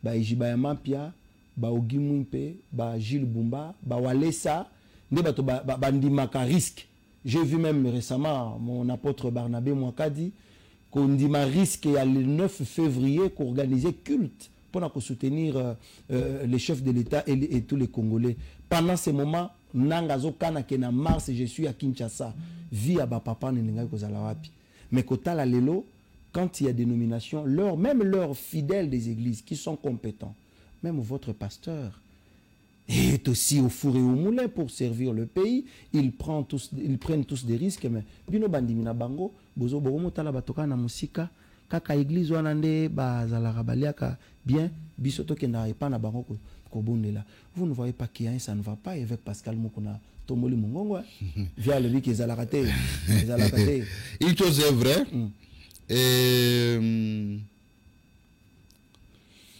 Ba Ijibaya Mampia, ba Ogimumpe, ba Gilles Bumba, ba Walesa, ne bato ba ndimaka risque. J'ai vu même récemment mon apôtre Barnabé Mouakadi qu'on dit ma risque le 9 février qu'on organisait culte pour soutenir les chefs de l'État et tous les Congolais. Pendant ce moment, Nangazo Kanakena mars, je suis à Kinshasa. Vie à Bapapa Nenenga Kozalawapi. Mais Kotala Lelo, quand il y a des nominations, même leurs fidèles des églises qui sont compétents, même votre pasteur, est aussi au four et au moulin pour servir le pays. Ils prennent tous des risques. Mais bino bandimina bango, bozo bogo tala batoka na musika, kaka église wanande bazala rabaliaka bien, bisoto kenda epa na bango ko bondela. Vous ne voyez pas qu'il y a ça ne va pas avec Pascal Mokuna Tomoli Mongongo. Via le que zalakate, zalakate. Il chose est vrai.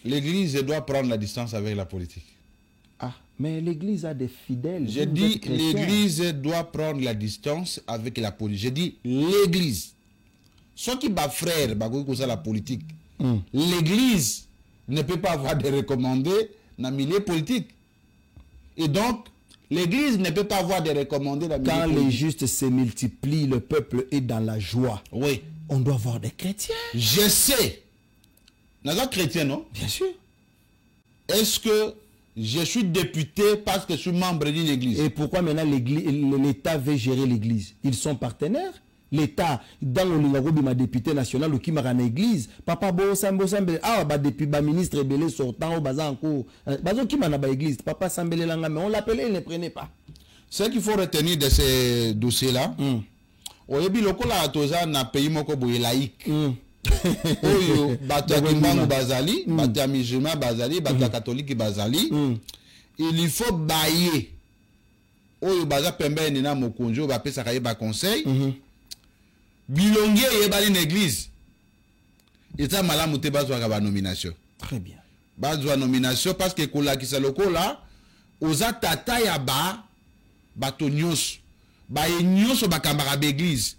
L'église doit prendre la distance avec la politique. Mais l'église a des fidèles. J'ai dit l'église doit prendre la distance avec la politique. J'ai dit l'église. Ceux qui bat frère, la politique. L'église ne peut pas avoir de recommandés dans le milieu politique. Et donc, l'église ne peut pas avoir de recommandés dans le milieu politique. Quand les justes se multiplient, le peuple est dans la joie. Oui. On doit avoir des chrétiens. Je sais. Nous sommes chrétiens, non? Bien sûr. Est-ce que je suis député parce que je suis membre d'une église? Et pourquoi maintenant l'État veut gérer l'église? Ils sont partenaires. L'État, dans le Lingagobi, ma député national, qui m'a église, papa Sambo Sambele, depuis le ministre Belé sortant au bazar en cours, qui m'a église, papa Sambele Langa, mais on l'appelait, il ne prenait pas. Ce qu'il faut retenir de ces dossiers-là, au début, le Toza n'a pays moko boye laïque. Oyo bata kimbangu bazali, bata musulman bazali, bata catholique bazali. Il faut bailler. Oyo baza pembeni na mokonjo ba pesa kaye ba conseil. Bilonge yebali l'église. Et ça malamu te bazwa ka ba nomination. Très bien. Bazwa nomination parce que kola ki saloko là, oza tata ya bato nyos. Ba nyos ba kambara l'église.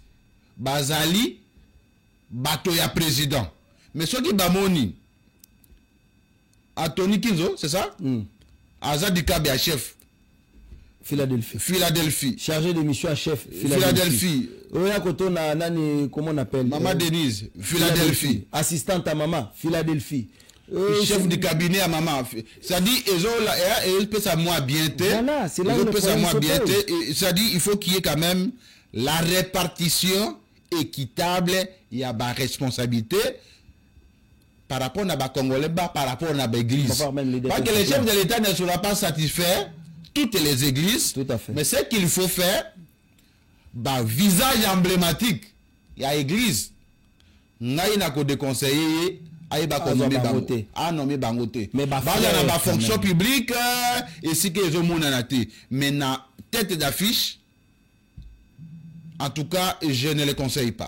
Bazali bato ya président. Mais ce qui bamoni Anthony Kinzo, c'est ça? Azadi Kabe à chef. Philadelphie. Chargé de mission à chef. Philadelphie. Comment on appelle? Maman Denise. Philadelphie. Assistante à maman. Philadelphie. Chef du cabinet à maman. Ça dit, ils peut ça moi bien. Voilà, c'est là où ça dit, il faut qu'il y ait quand même la répartition équitable, il y a ma responsabilité par rapport à la Congolais, par rapport à l'église. Parce que les chefs de l'État ne seront pas satisfaits, toutes les églises. Tout à fait. Mais ce qu'il faut faire, visage emblématique, il y a l'église. Il y a des conseillers, il y a nommé Bangote. Mais il y a la fonction publique, et si que les hommes mais na tête d'affiche, en tout cas, je ne les conseille pas.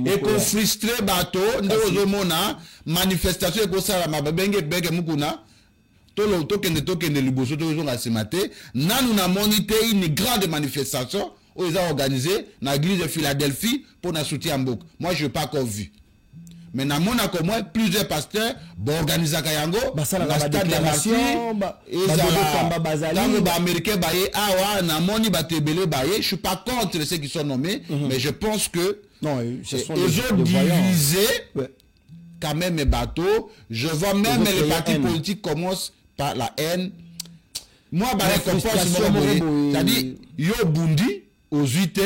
Et qu'on frustre bateau, nous manifestation et ça ma benge mukuna. Tolo token de liboso to zonga ce matin. Nous na monité une grande manifestation où ils ont organisé dans l'église de Philadelphie pour nous soutenir en boucle. Moi, je n'ai pas encore vu. Mais dans mon accord, plusieurs pasteurs vont organiser Kayango, dans le stade de Marty, et les Américains, je ne suis pas contre ceux qui sont nommés, mais je pense que ils ont divisé quand même les bateaux. Je vois même les partis politiques commencent par la haine. Moi, c'est-à-dire, yo bundi aux UT,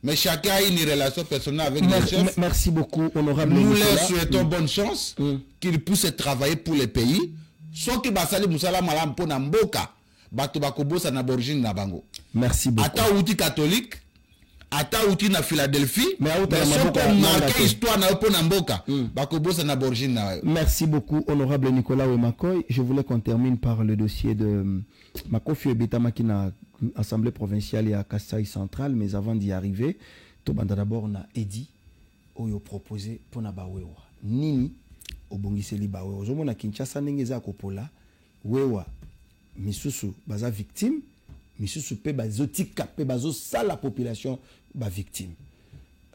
mais chacun a une relation personnelle avec les chefs. Merci beaucoup, honorable. Nous leur souhaitons bonne chance, qu'ils puissent travailler pour le pays. Sauf que Basali Moussala Malam Pona Mboka, Bato Bakobo, ça n'a d'origine na bango. Merci beaucoup. Ata outil catholique, ata uti na Philadelphie mais soko marqué histoire na opo na mboka bakobosa na borigine na yo. Merci beaucoup honorable Nicolas Wemakoy. Je voulais qu'on termine par le dossier de Makofi Ebetama qui na assemblée provinciale et à Kasaï central, mais avant d'y arriver tobanda d'abord na Edi oyo proposé pour na bawewa nini obongiseli bawewa ozomona Kinshasa ndenge za kopola wewa misusu baza victime misusu pe bazotika pe bazo sala population ba victime.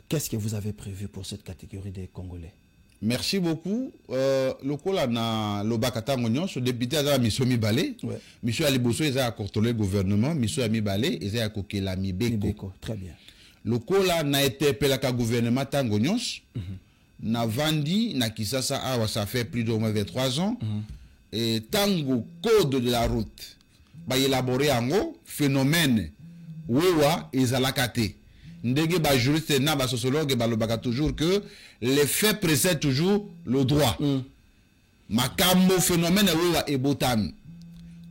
Qu'est-ce que vous avez prévu pour cette catégorie des Congolais? Merci beaucoup. Lokola na lobakata ngonyo so député azala miso mibale. Miso aliboso eza contrôler gouvernement, miso ya mibale eza ya kokela mibeko. Très bien. Lokola na interpellaka gouvernement tango nyonso. Na vandi na Kisasa awa ça fait plus de 23 ans. Et tango code de la route ba élaborer ango phénomène wewa ezalaka te. Ndenge ba juriste na ba sociologue ba lobaka toujours que les faits précèdent toujours le droit. Makambo phénomène wewa ebotami.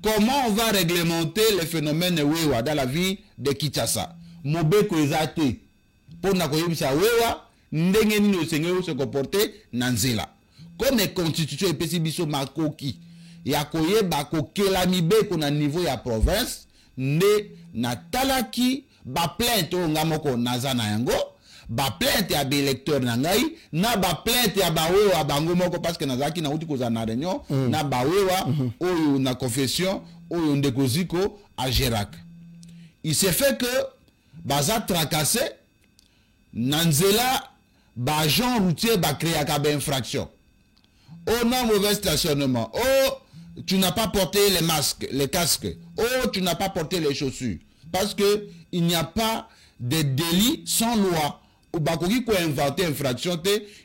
Comment on va réglementer les phénomènes wewa dans la vie de Kinshasa? Mobeko ezate pona koyebisa wewa ndenge nini osengeli se comporter na nzela. Comme constitution epesi biso makoki ya koyeba kokela mibeko na niveau ya province nde na talaki ba plainte nga moko nazana yango ba plainte ya électeur na ngai na ba plainte ya bawewa bango moko parce que nazaki na uti koza na réunion na bawewa oyo na confession oyo ndeko ziko a Gerac. Il s'est fait que baza tracassé na nzela ba agent routier ba créer ka ba infraction. Oh non, mauvais stationnement. Oh, tu n'as pas porté les masques, les casques. Oh, tu n'as pas porté les chaussures. Parce que il n'y a pas de délit sans loi. Ou bakoki ko inventer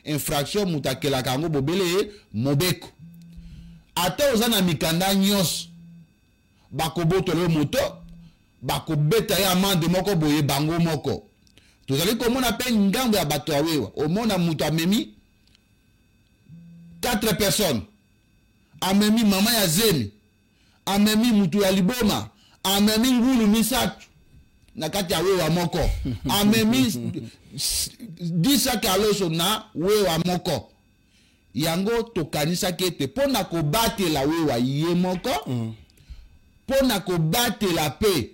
infraction mutakela kango bobele mobeko. Ata ozana mikanda nyos bakoboto le moto bakobeta ya amende moko boye bango moko. Tozali komona pe ngambo ya bato awewa. Omona muto amemi 4 personnes. Amemi mama ya zemi. Amemi mutu ya liboma. Amemi ngulu misatu. Na kati ya wewa moko. Amemi 10 kaloso na wewa moko. Yango tokanisa kete pona ko bate la wewa ye moko. Pona ko bate la paix.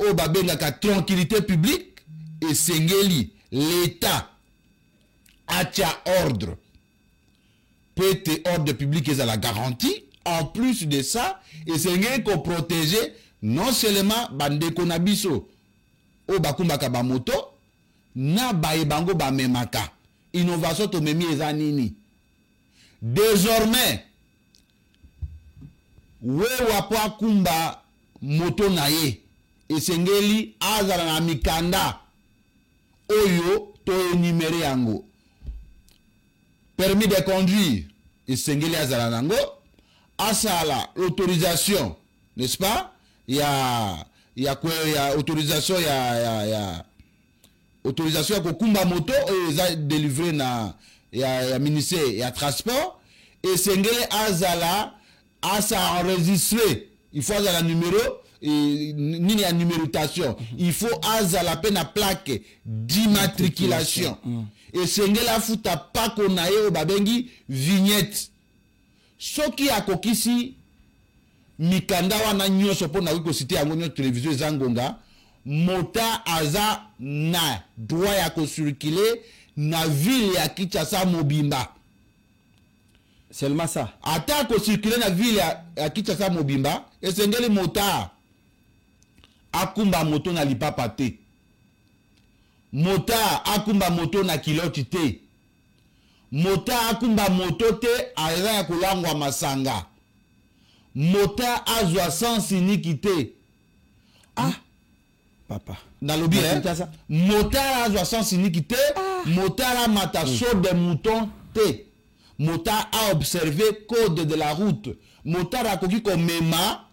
O babenga ka tranquillité publique. Et sengeli l'État atia ordre. Peut ordre public est à la garantie. En plus de ça, et c'est qu'on protéger non seulement bandeko na biso o bakumbaka ba moto na baebango ba memaka. Innovation to memi ezanini. Désormais, wewa po akumba moto na ye esengeli azala na mikanda oyo to enuméré yango. Permis de conduire, et sengeli azala nango, asala l'autorisation, n'est-ce pas? Il y a autorisation, autorisation à kokumba moto, et délivré na, ministère, il y a transport, et sengeli azala, asa enregistré, il faut azala numéro, ni la numérotation, il faut azala peine à plaque d'immatriculation. Et sengela futa pa konaye o babengi vignette. Soki akokisi mikanda wana nyoso pona wiko cité yango nyo télévision zangonga mota aza na droit ya ko circuler na ville ya Kinshasa mobimba. Seulement ça. Ata ko circuler na ville ya Kinshasa mobimba et sengeli mota akumba moto na lipapa te. Mota akumba moto na kiloti te. Mota akumba moto te aza ya kulangwa masanga. Mota azwa sans iniquité. Ah, papa. Dans le bien, mota azwa sans iniquité. Mota la mata saut de mouton te. Mota a observé code de la route. Mota rakoki komema.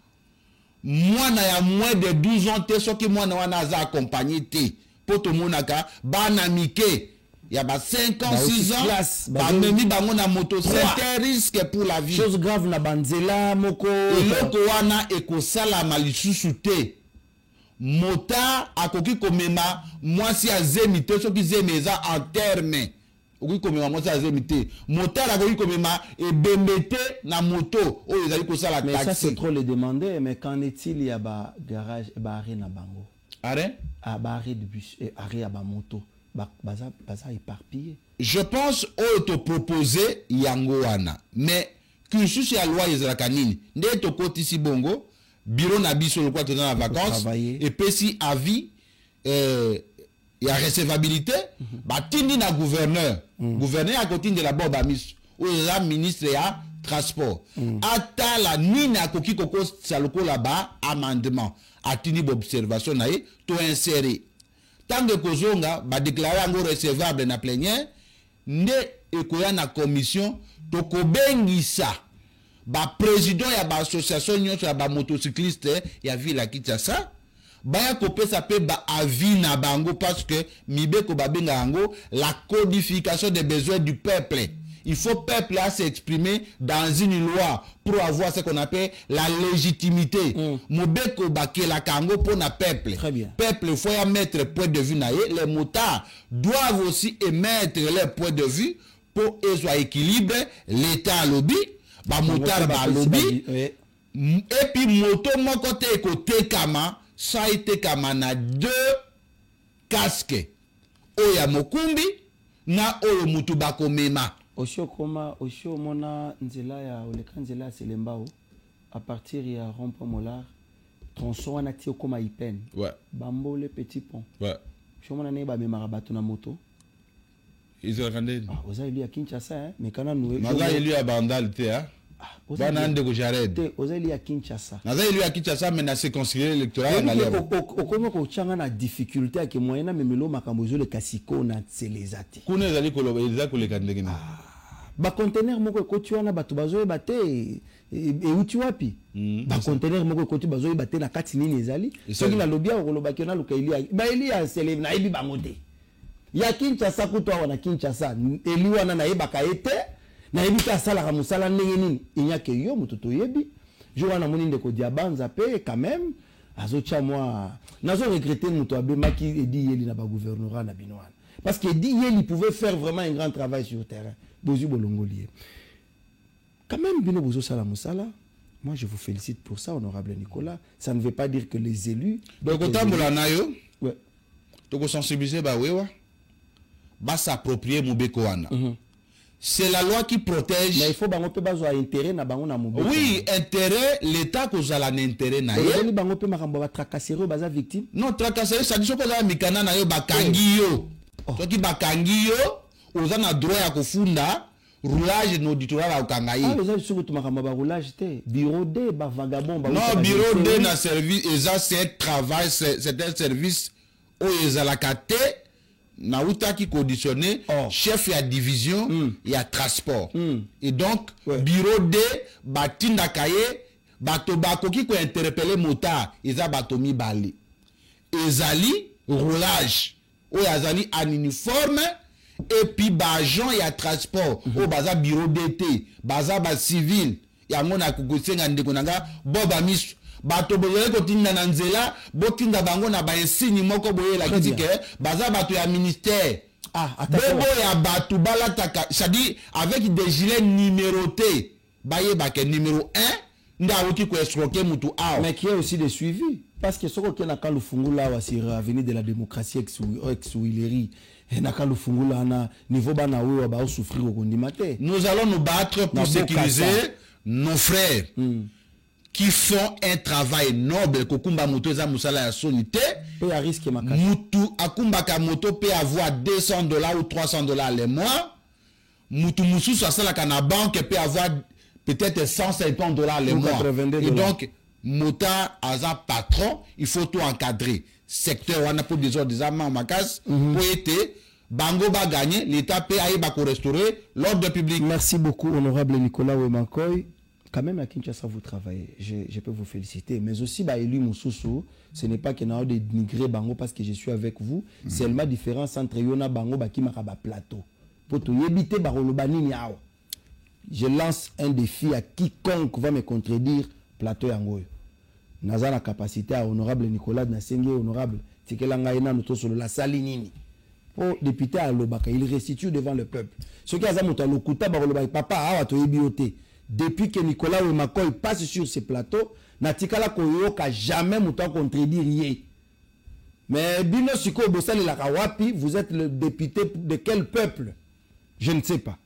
Mwana ya moins de 12 ans te soki mwana wana aza accompagné te. Poto monaka bana mike ya ba 5 ans 6 ans ba memi bango na moto c'est un risque pour la vie. Chose grave na banzela moko eloko wana ekosala malisusu te. motard akoki komema mwasi azemi te soki zemi eza en terme okoki komema mwasi azemi te motard akoki komema ebembe te na moto oyo ezali kosala mais ça taxi c'est trop le demander mais qu'en est-il ya ba garage ba arrêt na bango arrêt ba arrêt de bus arrêt ya ba moto baza éparpillé. Je pense oyo to proposer yango wana mais cursus ya loi ezalaka nini nde tokotisi bongo bureau na biso lokwa toza na vacances et puis si avis ya recevabilité batindi na gouverneur gouverneur akotindela bo bamiso oyo eza ministre ya transport atala nini akoki kokosa lokola ba amendement atindi bobservation na ye to insérer tango kozonga badéclare yango recevable na plénière nde ekoya na commission tokobengisa président ya association nyonso ya motocycliste ya ville ya Kinshasa baya kopesa pe avis na bango parce que mibeko babenga yango la codification des besoins du peuple. Il faut peuple à s'exprimer dans une loi pour avoir ce qu'on appelle la légitimité. Mobeko bakela kango pour na peuple. Très bien. Peuple faut y mettre point de vue naie. Les motards doivent aussi émettre leur point de vue pour qu'ils soient équilibrés. L'État lobby, motard ba lobby. Et puis moto moko te côté kama ça a été kama na 2 casques. Oya mokumbi na oyo mutu bakomema. Osho mona nzela ya oleka nzela ya Selembao à partir ya rond-point Molar tronçon wana ti okoma Ipen. Ouais. Bambo le petit pont. Ouais. Osho mona ne ba memara bato na moto. Israël. Oza eli ya Kinshasa hein mais kana nous. Naza eli ya bandal te hein. Bana ande ko jared. Te oza eli ya Kinshasa. Naza eli ya Kinshasa mais na se conseiller électoral na lebo. Okoma ko changa na difficulté ya ke moyena memelo makambo zo le kasiko na tselezati. Kuna ezali koloba eza koleka ndenge ni. Ba conteneur moko ekoti wana bato bazo ebate euti wapi ba conteneur moko ekoti bazo ebate na kati nini ezali soki na lobia okoloba kiona luka eli ba eli ya sele na ebi bango te ya Kinshasa kuto wana Kinshasa eli wana na yebaka ete na yebi ka sala ka musala ndenge nini inyake yo mutoto yebi jo wana moni ndeko diabanza pe quand même azocha moi nazo regretter muto abemaki edi yeli na ba gouvernorat na binwana parce que edi yeli pouvait faire vraiment un grand travail sur le terrain. Bozu Bolongolier. Quand même, Bino Bozo Salamoussala, moi je vous félicite pour ça, honorable Nicolas. Ça ne veut pas dire que les élus. Donc, autant Bolanayo, ouais. Donc, sensibiliser, bah s'approprier Moubeko Wana. C'est la loi qui protège. Mais il faut que intérêt na bango na Moubeko. Oui, intérêt, l'État cause un intérêt na ye. Et bango pe makambo ba tracasserie baza victime. Non, tracasserie, ça dit que ça mikana na yo bakangi yo. Toki bakangi yo. Oza na droit ya kofunda roulage no auditoire au kangai. Ah, oza sur tout makamba ba roulage te. Bureau D ba vagabond ba. Non, bureau D na service eza c'est travail c'est un service o ezalaka te na utaki conditionné chef ya division ya transport. Et donc bureau D batinda kaye bato bakoki ko interpeller motard eza bato mibale. Ezali roulage o yazali en uniforme. Et puis agent ya transport au baza bureau d'été baza ba civil ya ngona kukusenga ndeko nanga boba misu bato boye ko tinda na nzela botinda bango na ba insigne moko boye la kitike baza bato ya ministère bobo ya bato balataka c'est-à-dire avec des gilets numérotés baye ba ke numéro 1 nda wuki ko escroquer mutu a mais qui est aussi des suivis parce que ce qu'on a quand le fungula wa sur avenue de la démocratie ex Willery niveau souffrir au nous allons nous battre pour sécuriser nos frères qui font un travail noble. Kokumba moto za musala ya sonité. Mutu akumba ka moto peut avoir $200 ou $300 les mois. Mutu musu sala kana banque peut avoir peut-être $150 les mois. Et donc mota aza patron, il faut tout encadrer. Secteur wana pour des ordres des amants makas pour être bango ba gagner l'état peut aller ba restaurer l'ordre public. Merci beaucoup honorable Nicolas Wemankoy. Quand même à Kinshasa vous travaillez, je peux vous féliciter, mais aussi ba élu Moussoussou, ce n'est pas que n'a de dénigrer bango parce que je suis avec vous, c'est seulement différence entre yona bango ba ki makaba plateau. Pour tout yebité ba roloba nini awa. Je lance un défi à quiconque va me contredire plateau yango. naza na capacité à honorable Nicolas Nasenge, honorable Tikelanga ina noto solo la salinini. Pour député à Lobaka, il restitue devant le peuple. Ce qui a zamuta lokuta ba papa awa to ebiote. Depuis que Nicolas Makoy passe sur ce plateau, natikala koyoka jamais muta contredire yé. Mais bino siko bosali la kawapi, vous êtes le député de quel peuple? Je ne sais pas.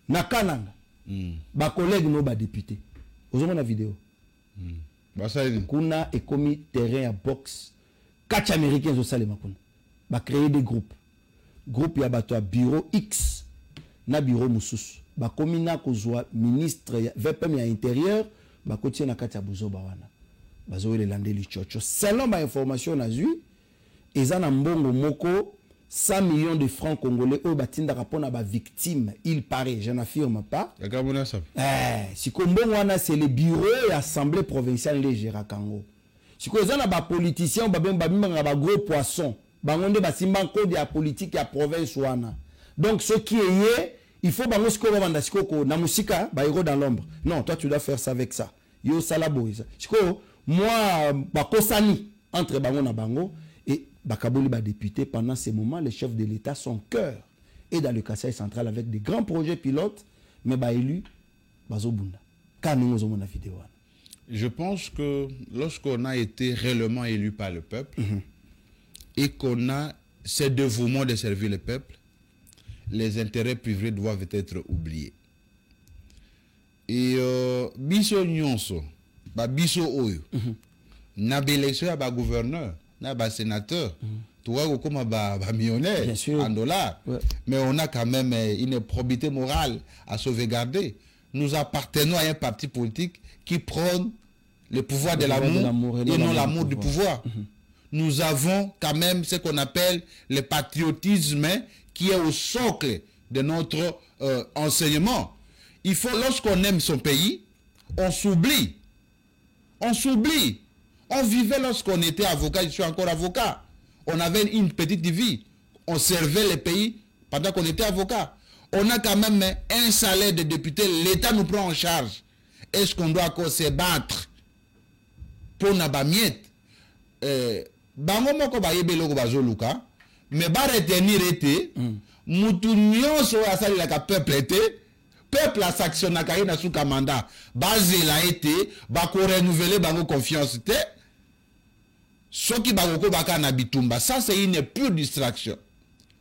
Nakananga. Ba collègue no ba député. Vous avez la vidéo. Kuna est commis terrain à boxe. 4 américains au salé makuna. Ba créer des groupes. Groupe ya bato bureau X na bureau mususu. Ba komi na kozwa ministre ya VPM ya intérieur, ba kotie na kati ya buzoba wana. Bazo le lande li chocho. Selon ma information na zui, ezana mbongo moko 100 millions de francs congolais au batinda rapona ba victime, il paraît, je n'affirme pas. Si kombongo wana c'est le bureau et assemblée provinciale de Gerakango. Si ko ezana ba politicien ba bemba ba gros poisson, ba ngonde ba simba code ya politique ya province wana. Donc ce qui est il faut bango siko banda siko na musika ba iro dans l'ombre. Non, toi tu dois faire ça avec ça. Yo salabo ça. Siko moi ba kosani entre bango na bango et Bakaboli ba député pendant ces moments les chefs de l'État son cœur et dans le Kasaï central avec des grands projets pilotes mais ba élu bazobunda. Quand nous avons la vidéo. Je pense que lorsqu'on a été réellement élu par le peuple et qu'on a ce dévouement de servir le peuple, les intérêts privés doivent être oubliés. Et biso nyonso, ba biso oyo, na l'élection ba gouverneur, na ba sénateur, tu vois comme ba millionnaire en dollars, mais on a quand même une probité morale à sauvegarder. Nous appartenons à un parti politique qui prône le pouvoir de l'amour et non l'amour du pouvoir. Nous avons quand même ce qu'on appelle le patriotisme qui est au socle de notre enseignement. Il faut, lorsqu'on aime son pays, on s'oublie. On s'oublie. On vivait lorsqu'on était avocat, je suis encore avocat. On avait une petite vie. On servait le pays pendant qu'on était avocat. On a quand même un salaire de député, l'État nous prend en charge. Est-ce qu'on doit encore se battre pour n'abamiette? Bango moko ba yebeloko bazoluka, mais ba retenir été, mutu nyonso asali la peuple été, peuple a sanctionné na sous mandat, bazela été, ba ko renouveler bango confiance té. Soki bango baka na bitumba, ça c'est une pure distraction.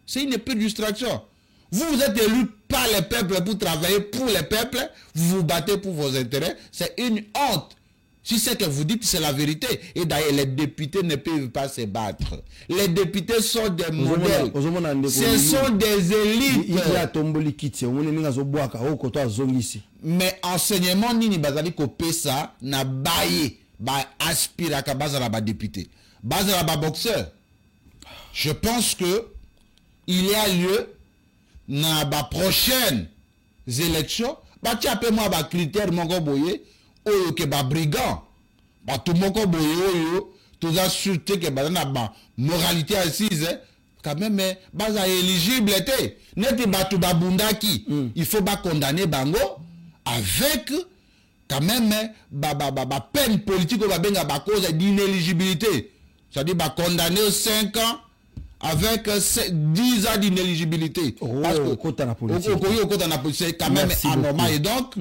C'est une pure distraction. Vous êtes élu par le peuple pour travailler pour le peuple, vous vous battez pour vos intérêts, c'est une honte. Si c'est que vous dites, c'est la vérité. Et d'ailleurs, les députés ne peuvent pas se battre. Les députés sont des modèles. Ce sont des élites. Mais enseignement, nini bazali ko pesa na baye, ba aspira ka bazala ba député. Bazala ba boxeur. Je pense que il y a lieu na ba prochaines élections, ba ti appelle moi ba critère moko boye. Oyo ke ba brigand ba tout moko boyo oyo tout ça sûreté que ba na ba moralité assise quand même baza éligible té neti ba tout ba bundaki il faut ba condamner bango avec quand même ba peine politique ba benga ba cause d'inéligibilité, c'est-à-dire ba condamner 5 ans avec 10 ans d'inéligibilité parce que kota na politique c'est quand même anormal. Et donc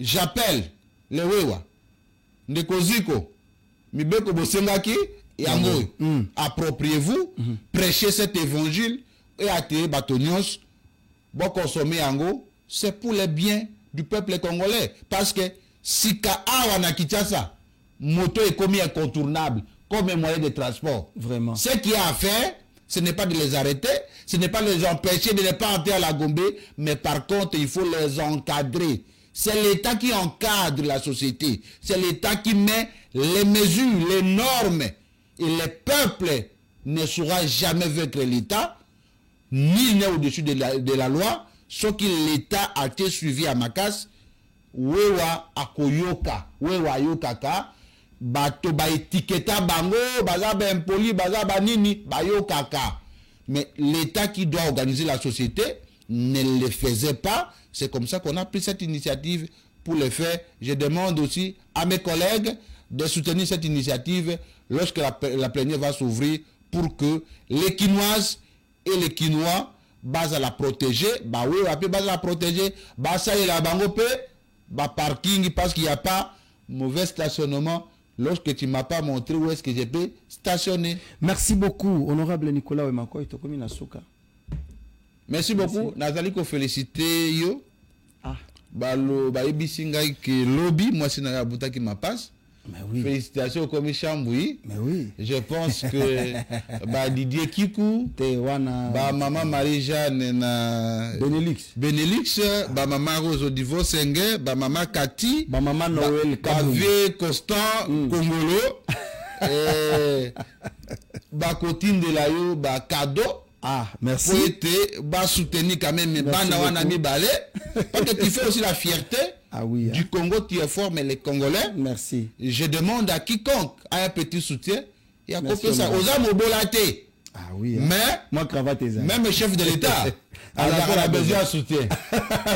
j'appelle les Wewa, Ndekoziko, Mibeko Bosengaki, et Angoy, appropriez-vous, prêchez cet évangile et attirez Batonios, bon consommer Ango, c'est pour le bien du peuple congolais. Parce que si Ka'a na Kinshasa, moto est comme incontournable, comme un moyen de transport. Vraiment. Ce qu'il y a à faire, ce n'est pas de les arrêter, ce n'est pas de les empêcher de ne pas entrer à la Gombe, mais par contre, il faut les encadrer. C'est l'État qui encadre la société. C'est l'État qui met les mesures, les normes. Et le peuple ne saura jamais vaincre l'État, ni n'est au-dessus de la loi, sauf que l'État a été suivi à Makas. Wewa akoyoka, wewa yokaka, bato ba etiketa bango, baza ba impoli, baza ba nini, ba yokaka. Mais l'État qui doit organiser la société ne le faisait pas. C'est comme ça qu'on a pris cette initiative pour le faire. Je demande aussi à mes collègues de soutenir cette initiative lorsque la plénière va s'ouvrir pour que les Quinoises et les Quinois base à la protéger, bah oui, base à la protéger, bah ça y est la bango bah parking parce qu'il n'y a pas mauvais stationnement lorsque tu m'as pas montré où est-ce que je peux stationner. Merci beaucoup, honorable Nicolas Wemakoy, Tokomi Nasuka. Merci beaucoup, Nazali ko féliciter yo. Ah. Bah ibisinga que lobby, moi c'est na buta qui m'a passe. Mais oui. Félicitations au commissaire Chamboui. Mais oui. Je pense que bah, Didier Kikou, bah, maman Marie-Jeanne na Benelux, bah, maman Rose Odivo Senge, bah, maman Cathy, bah, maman Noël Kavé Constant Congolo, bah, Cotine de la Yo, bah, cadeau. Ah, merci. Pour être bah, soutenu quand même, parce que tu fais aussi la fierté. Ah oui, du Congo, tu es fort, mais les Congolais. Merci. Je demande à quiconque a un petit soutien. Il y a copié ça. Aux âmes au bolaté. Ah oui. Mais, moi, cravate et même le chef de l'État a besoin de soutien.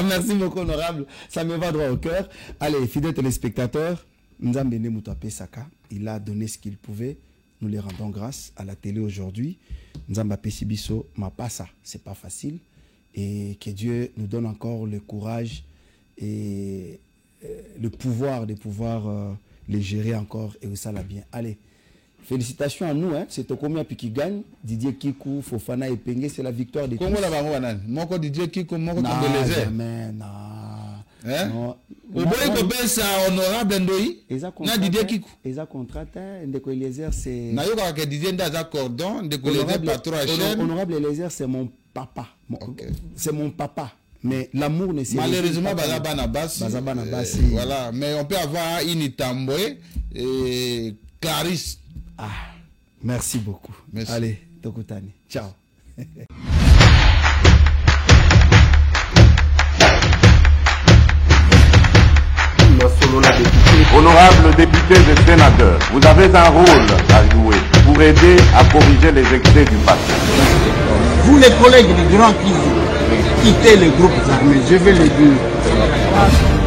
Merci beaucoup, honorable. Ça me va droit au cœur. Allez, fidèles téléspectateurs, Nzambene Moutapé Saka, il a donné ce qu'il pouvait. Nous les rendons grâce à la télé aujourd'hui. Nzamba Pesibiso, ma pas ça. C'est pas facile. Et que Dieu nous donne encore le courage et le pouvoir de pouvoir les gérer encore et ça l'a bien. Allez, félicitations à nous, hein. C'est Tokomi Api qui gagne, Didier Kikou, Fofana et Pengue, c'est la victoire des tous. Comment la banane? Mon Didier Kikou, mon Congolais. Jamais, non. Hein? Au bout de ça honorable Ndoyi. Na Didier Kikou. Ils ont contraté, Ndeko Eliezer, c'est. Na yoka que Didier Ndaza cordon, Ndeko Eliezer patron à chaîne. Honorable Eliezer, c'est mon papa. C'est mon papa. Mais l'amour ne s'est malheureusement Bazabanabas. Voilà, mais on peut avoir une Itamboué et Clarisse. Ah, merci beaucoup. Merci. Allez, Tokutani. Ciao. Honorables députés et sénateurs, vous avez un rôle à jouer pour aider à corriger les excès du passé. Vous les collègues du Grand Kivu, quittez les groupes armés, je vais le dire.